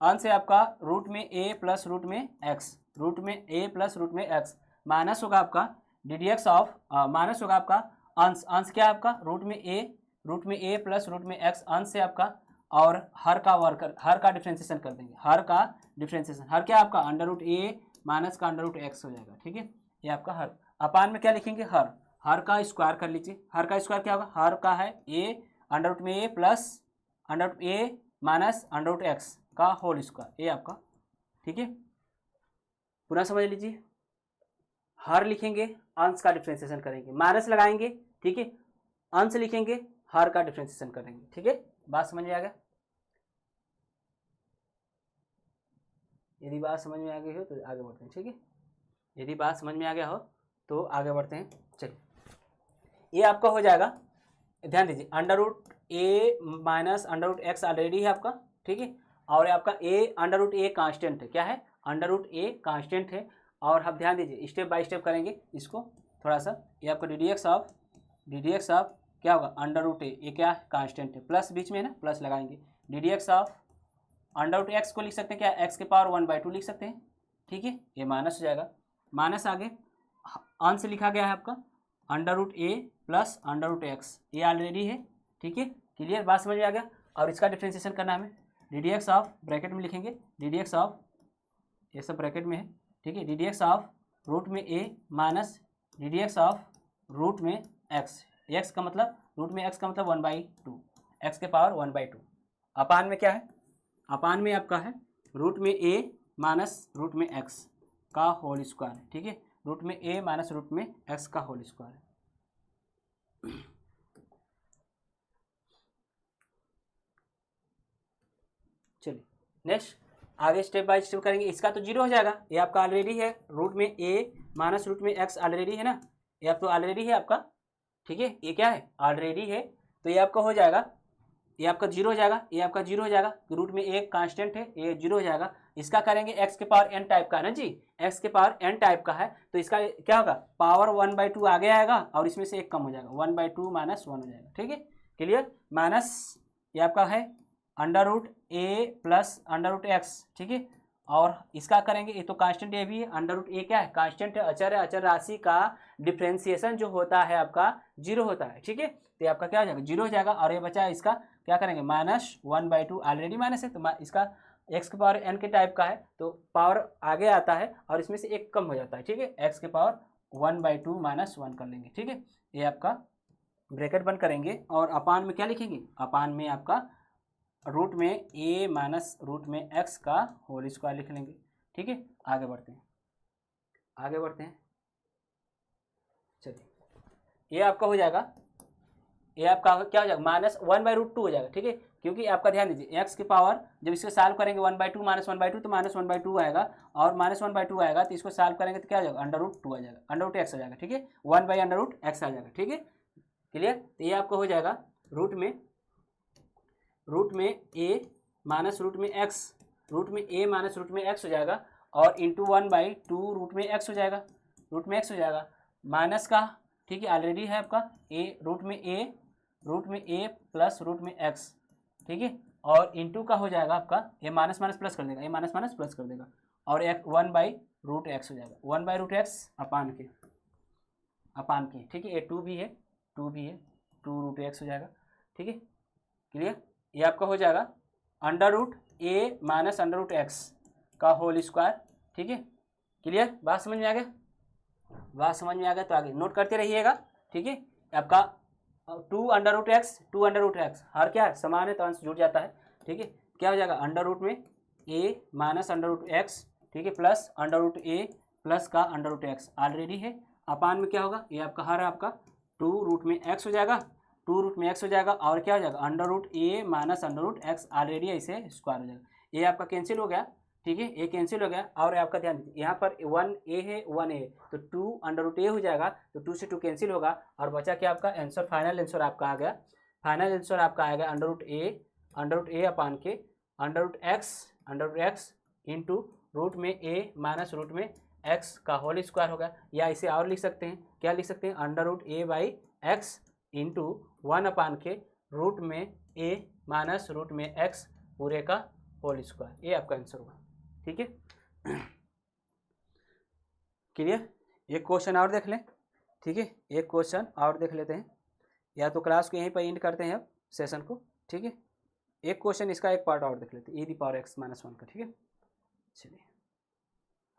अंश है आपका रूट में ए प्लस रूट में एक्स, रूट में ए प्लस रूट में एक्स, माइनस होगा आपका d D x of, minus होगा आपका अंश, अंश क्या है आपका रूट में ए प्लस रूट में एक्स, अंश है आपका, और हर का वर्कर, हर का डिफ्रेंसिएशन कर देंगे, हर का डिफ्रेंसिएशन, हर क्या आपका अंडर रूट ए माइनस का अंडर रूट एक्स हो जाएगा, ठीक है, ये आपका हर, अपान में क्या लिखेंगे, हर का स्क्वायर कर लीजिए, हर का स्क्वायर क्या होगा, हर का है ए अंडर रूट में a plus under root a minus under root x का होल स्क्वायर, ये आपका, ठीक है, पुनः समझ लीजिए, हर लिखेंगे, अंश का डिफ्रेंसिएशन करेंगे, माइनस लगाएंगे, ठीक है, अंश लिखेंगे, हर का डिफ्रेंसिएशन करेंगे, ठीक है, बात समझ में आ गया। यदि बात समझ में आ गई हो तो आगे बढ़ते हैं, ठीक है, यदि बात समझ में आ गया हो तो आगे बढ़ते हैं। चलिए ये आपका हो जाएगा, ध्यान दीजिए, under root a minus under root x already है आपका, ठीक है, और आपका a under root a constant है, क्या है, अंडर रूट ए कांस्टेंट है, और आप ध्यान दीजिए स्टेप बाय स्टेप करेंगे इसको थोड़ा सा। ये आपका डी डी एक्स ऑफ क्या होगा, अंडर रूट ए, ये क्या है कांस्टेंट है, प्लस बीच में है ना, प्लस लगाएंगे, D D x of under root X को लिख सकते हैं क्या, एक्स के पावर 1/2 लिख सकते हैं, ठीक है, ये माइनस हो जाएगा, माइनस आगे अंश लिखा गया है आपका अंडर रूट ए प्लस अंडर रूट एक्स, ये ऑलरेडी है, ठीक है, क्लियर, बात समझ में आ गया। और इसका डिफ्रेंसिएशन करना है हमें, D D x of bracket में लिखेंगे, डी डी एक्स ऑफ, ये सब ब्रैकेट में है, ठीक है, d D x of root में a minus d D x of root में एक्स, एक्स का मतलब रूट में एक्स का मतलब 1/2, एक्स के पावर 1/2, अपान में क्या है, अपान में आपका है रूट में ए माइनस रूट में एक्स का होल स्क्वायर, ठीक है, रूट में ए माइनस रूट में एक्स का होल स्क्वायर। चलिए नेक्स्ट आगे स्टेप बाय स्टेप करेंगे, इसका तो जीरो हो जाएगा, ये आपका ऑलरेडी है, रूट में ए माइनस रूट में एक्स ऑलरेडी है ना, ये आप तो ऑलरेडी है आपका, ठीक है, ये क्या है ऑलरेडी है, तो ये आपका हो जाएगा, ये आपका जीरो हो जाएगा, ये आपका जीरो हो जाएगा, रूट में एक कांस्टेंट है, ये जीरो हो जाएगा, इसका करेंगे एक्स के पावर एन टाइप का है ना जी, एक्स के पावर एन टाइप का है, तो इसका क्या होगा, पावर 1/2 आगे आएगा और इसमें से एक कम हो जाएगा, 1/2 माइनस 1 हो जाएगा, ठीक है, क्लियर, माइनस ये आपका है अंडर रूट ए प्लस अंडर रूट एक्स, ठीक है, और इसका करेंगे, ये तो कांस्टेंट ए भी है, अंडर रूट ए क्या है, कांस्टेंट है, अचर है, अचर राशि का डिफ्रेंसिएशन जो होता है आपका 0 होता है, ठीक है। तो आपका क्या हो जाएगा, 0 हो जाएगा। और ये बचा है इसका क्या करेंगे, -1/2, ऑलरेडी माइनस है तो इसका एक्स के पावर n के टाइप का है तो पावर आगे आता है और इसमें से एक कम हो जाता है, ठीक है। एक्स के पावर 1/2 -1 कर लेंगे, ठीक है। ये आपका ब्रैकेट बंद करेंगे और अपान में क्या लिखेंगे, अपान में आपका रूट में a माइनस रूट में x का होल स्क्वायर लिख लेंगे, ठीक है। आगे बढ़ते हैं, आगे बढ़ते हैं। चलिए ये आपका हो जाएगा, ये आपका क्या हो जाएगा, -1/√2 हो जाएगा, ठीक है। क्योंकि आपका ध्यान दीजिए x की पावर जब इसको सॉल्व करेंगे 1/2 -1/2 तो -1/2 आएगा और -1/2 आएगा तो इसको सॉल्व करेंगे तो क्या हो जाएगा, अंडर रूट 2 आ जाएगा, अंडर रूट x आ जाएगा, ठीक है। 1/√x आ जाएगा, ठीक है, क्लियर। तो ये आपका हो जाएगा रूट में a माइनस रूट में x, रूट में a माइनस रूट में x हो जाएगा और इंटू 1/2 रूट में x हो जाएगा, रूट में x हो जाएगा माइनस का, ठीक है, ऑलरेडी है आपका a रूट में a प्लस रूट में x, ठीक है। और इंटू का हो जाएगा आपका ये माइनस माइनस प्लस कर देगा, ये माइनस माइनस प्लस कर देगा और 1/√x हो जाएगा, 1/√x अपान के, ठीक है। ये 2 भी है 2√x हो जाएगा, ठीक है, क्लियर। ये आपका हो जाएगा √a माइनस √x का होल स्क्वायर, ठीक है, क्लियर। बात समझ में आ गया, बात समझ में आ गया तो आगे नोट करते रहिएगा, ठीक है। आपका 2√x हर क्या है, समान है तो अंश जुड़ जाता है, ठीक है। क्या हो जाएगा, अंडर रूट में a माइनस √x, ठीक है, प्लस √a प्लस का √x ऑलरेडी है, अपान में क्या होगा, ये आपका हर आपका 2√x हो जाएगा, 2√x हो जाएगा और क्या हो जाएगा, √a माइनस √x ऑलरेडी ऐसे स्क्वायर हो जाएगा। ये आपका कैंसिल हो गया, ठीक है, ये कैंसिल हो गया। और आपका ध्यान दीजिए यहाँ पर 1a है 1a है तो 2√a हो जाएगा तो 2 से 2 कैंसिल होगा और बचा क्या आपका आंसर, फाइनल आंसर आपका आ गया, फाइनल आंसर आपका आएगा √a अपान के √x इंटू रूट में a माइनस रूट में x का होल स्क्वायर होगा। या इसे और लिख सकते हैं, क्या लिख सकते हैं, √a/x इंटू 1 अपान के रूट में a माइनस रूट में x पूरे का होल स्क्वायर। ये आपका आंसर होगा, ठीक है, क्लियर। एक क्वेश्चन और देख लें, ठीक है, एक क्वेश्चन और देख लेते हैं, या तो क्लास को यहीं पर एंड करते हैं अब सेशन को, ठीक है। एक क्वेश्चन इसका एक पार्ट और देख लेते हैं, e⁻x - 1 का, ठीक है। चलिए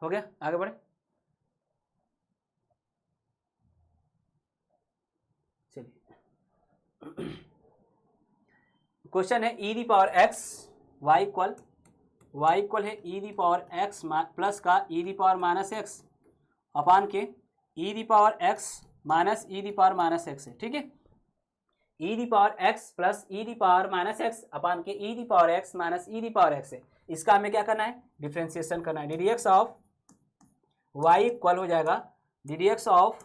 हो गया, आगे बढ़े। चलिए क्वेश्चन है e⁻x y इक्वल है e⁻x प्लस का e⁻−x अपान के e⁻x माइनस e⁻−x है, ठीक है। e⁻x प्लस e⁻−x अपान के e⁻x माइनस e⁻x है, इसका हमें क्या करना है, डिफ्रेंशिएशन करना है। ddx ऑफ y इक्वल हो जाएगा ddx ऑफ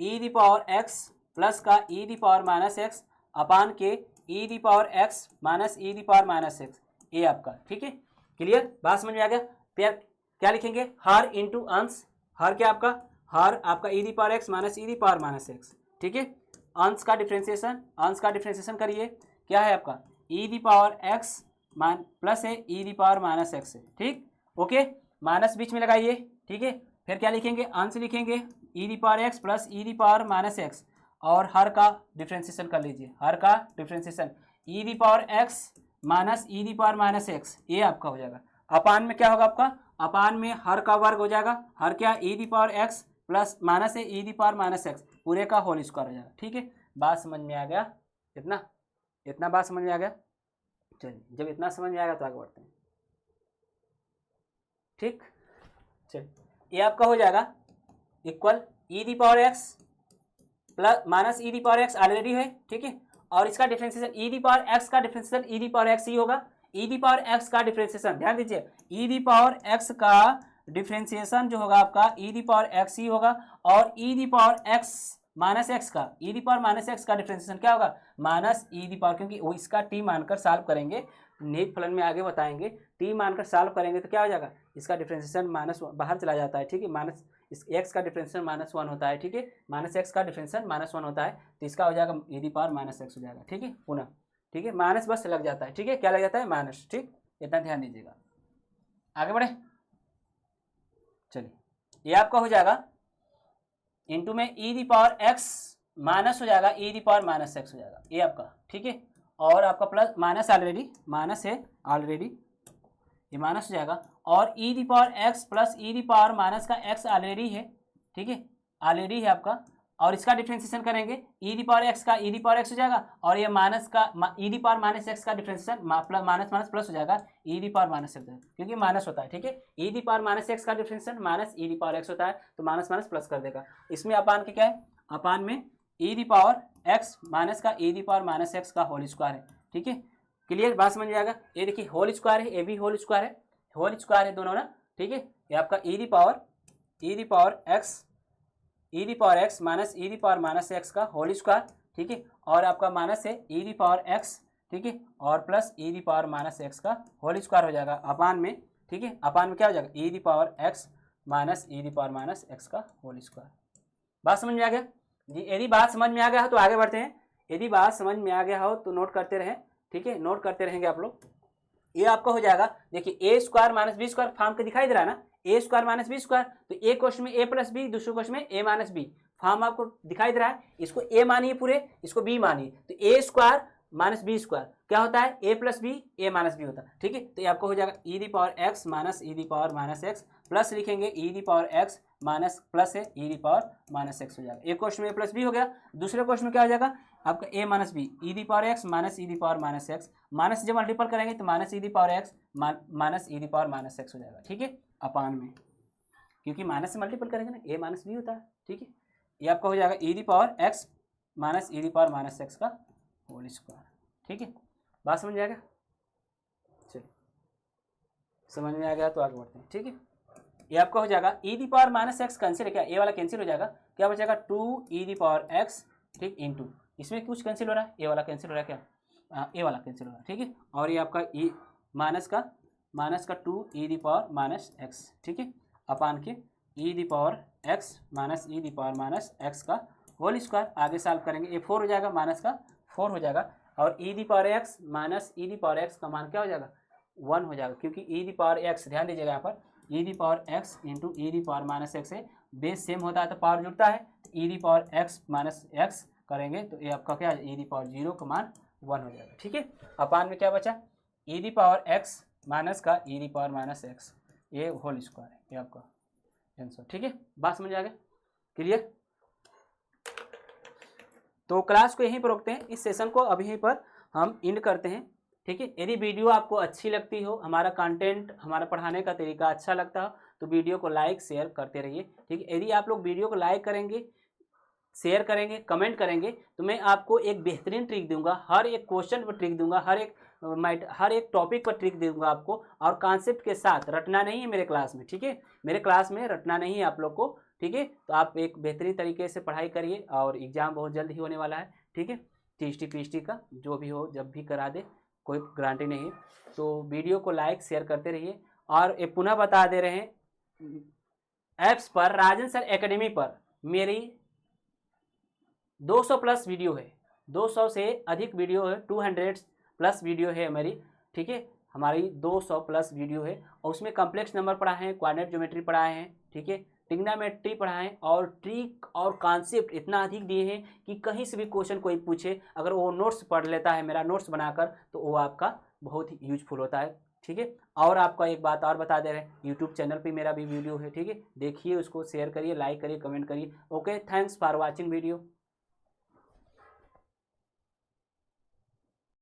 e⁻x प्लस का e⁻−x अपान के e⁻x माइनस e⁻−x, ये आपका, ठीक है, क्लियर। बात समझ में आ गया। फिर क्या लिखेंगे, हर इंटू अंश, हर क्या आपका, हर आपका e⁻x माइनस e⁻−x, ठीक है। अंश का डिफ्रेंशिएशन करिए, क्या है आपका e⁻x प्लस है e⁻−x है, ठीक, ओके, माइनस बीच में लगाइए, ठीक है। फिर क्या लिखेंगे, अंश लिखेंगे e⁻x प्लस e⁻−x और हर का डिफ्रेंशिएशन कर लीजिए, हर का डिफ्रेंशिएशन e⁻x माइनस e⁻−x, ये आपका हो जाएगा। अपान में क्या होगा आपका, अपान में हर का वर्ग हो जाएगा, हर क्या e⁻x प्लस माइनस है e⁻−x पूरे का होल स्क्वायर हो जाएगा, ठीक है। बात समझ में आ गया, इतना बात समझ में आ गया। चलिए जब इतना समझ में आएगा तो आगे बढ़ते हैं, ठीक। चलिए ये आपका हो जाएगा equal e⁻x plus minus e⁻x already है, ठीक है। और इसका डिफरेंशिएशन e⁻x का डिफरेंशिएशन e⁻x ही होगा, e⁻x का डिफरेंशिएशन ध्यान दीजिए, e⁻x का डिफरेंशिएशन जो होगा आपका e⁻x ही होगा और e⁻x माइनस एक्स का e⁻−x का डिफरेंशिएशन क्या होगा, माइनस e⁻, क्योंकि वो इसका t मानकर सॉल्व करेंगे, नेट फलन में आगे बताएंगे, t मानकर सॉल्व करेंगे तो क्या हो जाएगा, इसका डिफरेंशिएशन माइनस बाहर चला जाता है, ठीक है, माइनस इस x का डिफरेंशिएशन -1 होता है, ठीक है, -x का डिफरेंशिएशन -1 होता है तो इसका हो जाएगा e⁻−x हो जाएगा, ठीक है, पुनः, ठीक है, माइनस बस लग जाता है, ठीक है, क्या लग जाता है, माइनस, ठीक, इतना ध्यान दीजिएगा। आगे बढ़े, चलिए ये आपका हो जाएगा इनटू में e the power x minus हो जाएगा e the power minus x हो जाएगा ये आपका, ठीक है। और आपका प्लस माइनस ऑलरेडी माइनस है ऑलरेडी, ये माइनस हो जाएगा और e the power x plus e the power minus का एक्स ऑलरेडी है, ठीक है, ऑलरेडी है आपका। और इसका डिफ्रेंसिएशन करेंगे ई दी पावर एक्स का ई दी पावर एक्स हो जाएगा और ये माइनस का ई दी पावर माइनस एक्स का डिफ्रेंसिएशन माइनस माइनस प्लस हो जाएगा e the power minus x, क्योंकि माइनस होता है, ठीक है। E the power minus x का differentiation minus e the power x होता है तो माइनस माइनस प्लस कर देगा। इसमें अपान के क्या है, अपान में e the power x minus का ई दी पावर माइनस एक्स का होल स्क्वायर है, ठीक है। क्लियर, बात समझ जाएगा। ये देखिए होल स्क्वायर है, ये भी होल स्क्वायर है, होल स्क्वायर है दोनों ना, ठीक है। ये आपका e the power x e the power x minus e the power minus x का होल स्क्वायर, ठीक है। और आपका माइनस है ई दी पावर एक्स, ठीक है, और plus e the power minus x का होल स्क्वायर हो जाएगा अपान में, ठीक है। अपान में क्या हो जाएगा e the power x minus e the power minus x का होल स्क्वायर। बात समझ में आ गया जी। यदि बात समझ में आ गया हो तो आगे बढ़ते हैं, यदि बात समझ में आ गया हो तो नोट करते रहें, ठीक है, नोट करते रहेंगे आप लोग। ये आपका हो जाएगा, देखिए a square minus b square form के दिखाई दे रहा है ना, a square minus b square, तो एक क्वेश्चन में ए प्लस बी, दूसरे क्वेश्चन में ए माइनस बी, फॉर्म आपको दिखाई दे रहा है। इसको ए मानिए पूरे, इसको बी मानिए, तो a square minus b square क्या होता है, a plus b a minus b होता है, ठीक है। तो ये आपको हो जाएगा e the power x minus e the power minus x plus लिखेंगे e the power x minus plus है e the power minus x हो जाएगा। एक क्वेश्चन में ए प्लस बी हो गया, दूसरे क्वेश्चन में क्या हो जाएगा आपका a minus b e the power x minus e the power minus x, minus जब मल्टीपल करेंगे तो minus e the power x minus e the power minus x हो जाएगा, ठीक है, अपान में, क्योंकि माइनस से मल्टीपल करेंगे ना, ए माइनस बी होता है, ठीक है। ये आपका हो जाएगा e the power x minus e the power minus x का होल स्क्वायर, ठीक है। बात समझ में आ गया, चलिए समझ में आ गया तो आगे बढ़ते हैं, ठीक है। ये आपका हो जाएगा e the power minus x cancel है क्या, ए वाला कैंसिल हो जाएगा, क्या बचेगा 2 ई दी पावर एक्स, ठीक, इंटू इसमें कुछ कैंसिल हो रहा है, ए वाला कैंसिल हो रहा है क्या, ए वाला कैंसिल हो रहा है, ठीक है। और ये आपका ई माइनस का 2 e the power minus x, ठीक है, अपान के e the power x minus e the power minus x का होल स्क्वायर। आगे सॉल्व करेंगे, ये 4 हो जाएगा, माइनस का 4 हो जाएगा और e the power x minus e the power x का मान क्या हो जाएगा 1 हो जाएगा, क्योंकि ई दी पावर एक्स, ध्यान दीजिएगा यहाँ पर e the power x into e the power minus x है, बेस सेम होता है तो पावर जुड़ता है, तो e the power x minus x करेंगे तो ये आपका क्या है ई दी पावर 0 का मान 1 हो जाएगा, ठीक है। अपान में क्या बचा ई दी पावर एक्स माइनस का ई दी पावर माइनस एक्स, ये होल स्क्वायर है, ये आपका आंसर, ठीक है। बात समझ आ गया, क्लियर। तो क्लास को यहीं पर रोकते हैं, इस सेशन को अभी यहीं पर हम एंड करते हैं, ठीक है। यदि वीडियो आपको अच्छी लगती हो, हमारा कंटेंट, हमारा पढ़ाने का तरीका अच्छा लगता हो तो वीडियो को लाइक शेयर करते रहिए, ठीक है। यदि आप लोग वीडियो को लाइक करेंगे, शेयर करेंगे, कमेंट करेंगे तो मैं आपको एक बेहतरीन ट्रिक दूंगा, हर एक क्वेश्चन पर ट्रिक दूंगा, हर एक टॉपिक पर ट्रिक दूंगा आपको, और कॉन्सेप्ट के साथ। रटना नहीं है मेरे क्लास में, ठीक है, मेरे क्लास में रटना नहीं है आप लोग को, ठीक है। तो आप एक बेहतरीन तरीके से पढ़ाई करिए और एग्ज़ाम बहुत जल्द ही होने वाला है, ठीक है। टीएसटी पीएचडी का जो भी हो जब भी करा दे, कोई गारंटी नहीं है। तो वीडियो को लाइक शेयर करते रहिए। और ये पुनः बता दे रहे हैं, ऐप्स पर राजन सर एकेडमी पर मेरी 200 प्लस वीडियो है, 200 से अधिक वीडियो है, 200 प्लस वीडियो है मेरी, ठीक है। हमारी 200 प्लस वीडियो है और उसमें कॉम्प्लेक्स नंबर पढ़ाए हैं, कोऑर्डिनेट ज्योमेट्री पढ़ाए हैं, ठीक है, ट्रिग्नोमेट्री पढ़ाए हैं और ट्रिक और कॉन्सेप्ट इतना अधिक दिए हैं कि कहीं से भी क्वेश्चन कोई पूछे, अगर वो नोट्स पढ़ लेता है मेरा नोट्स बनाकर, तो वो आपका बहुत ही यूजफुल होता है, ठीक है। और आपका एक बात और बता दे रहे हैं, यूट्यूब चैनल पे मेरा भी वीडियो है, ठीक है, देखिए उसको, शेयर करिए, लाइक करिए, कमेंट करिए। Okay, thanks for watching video.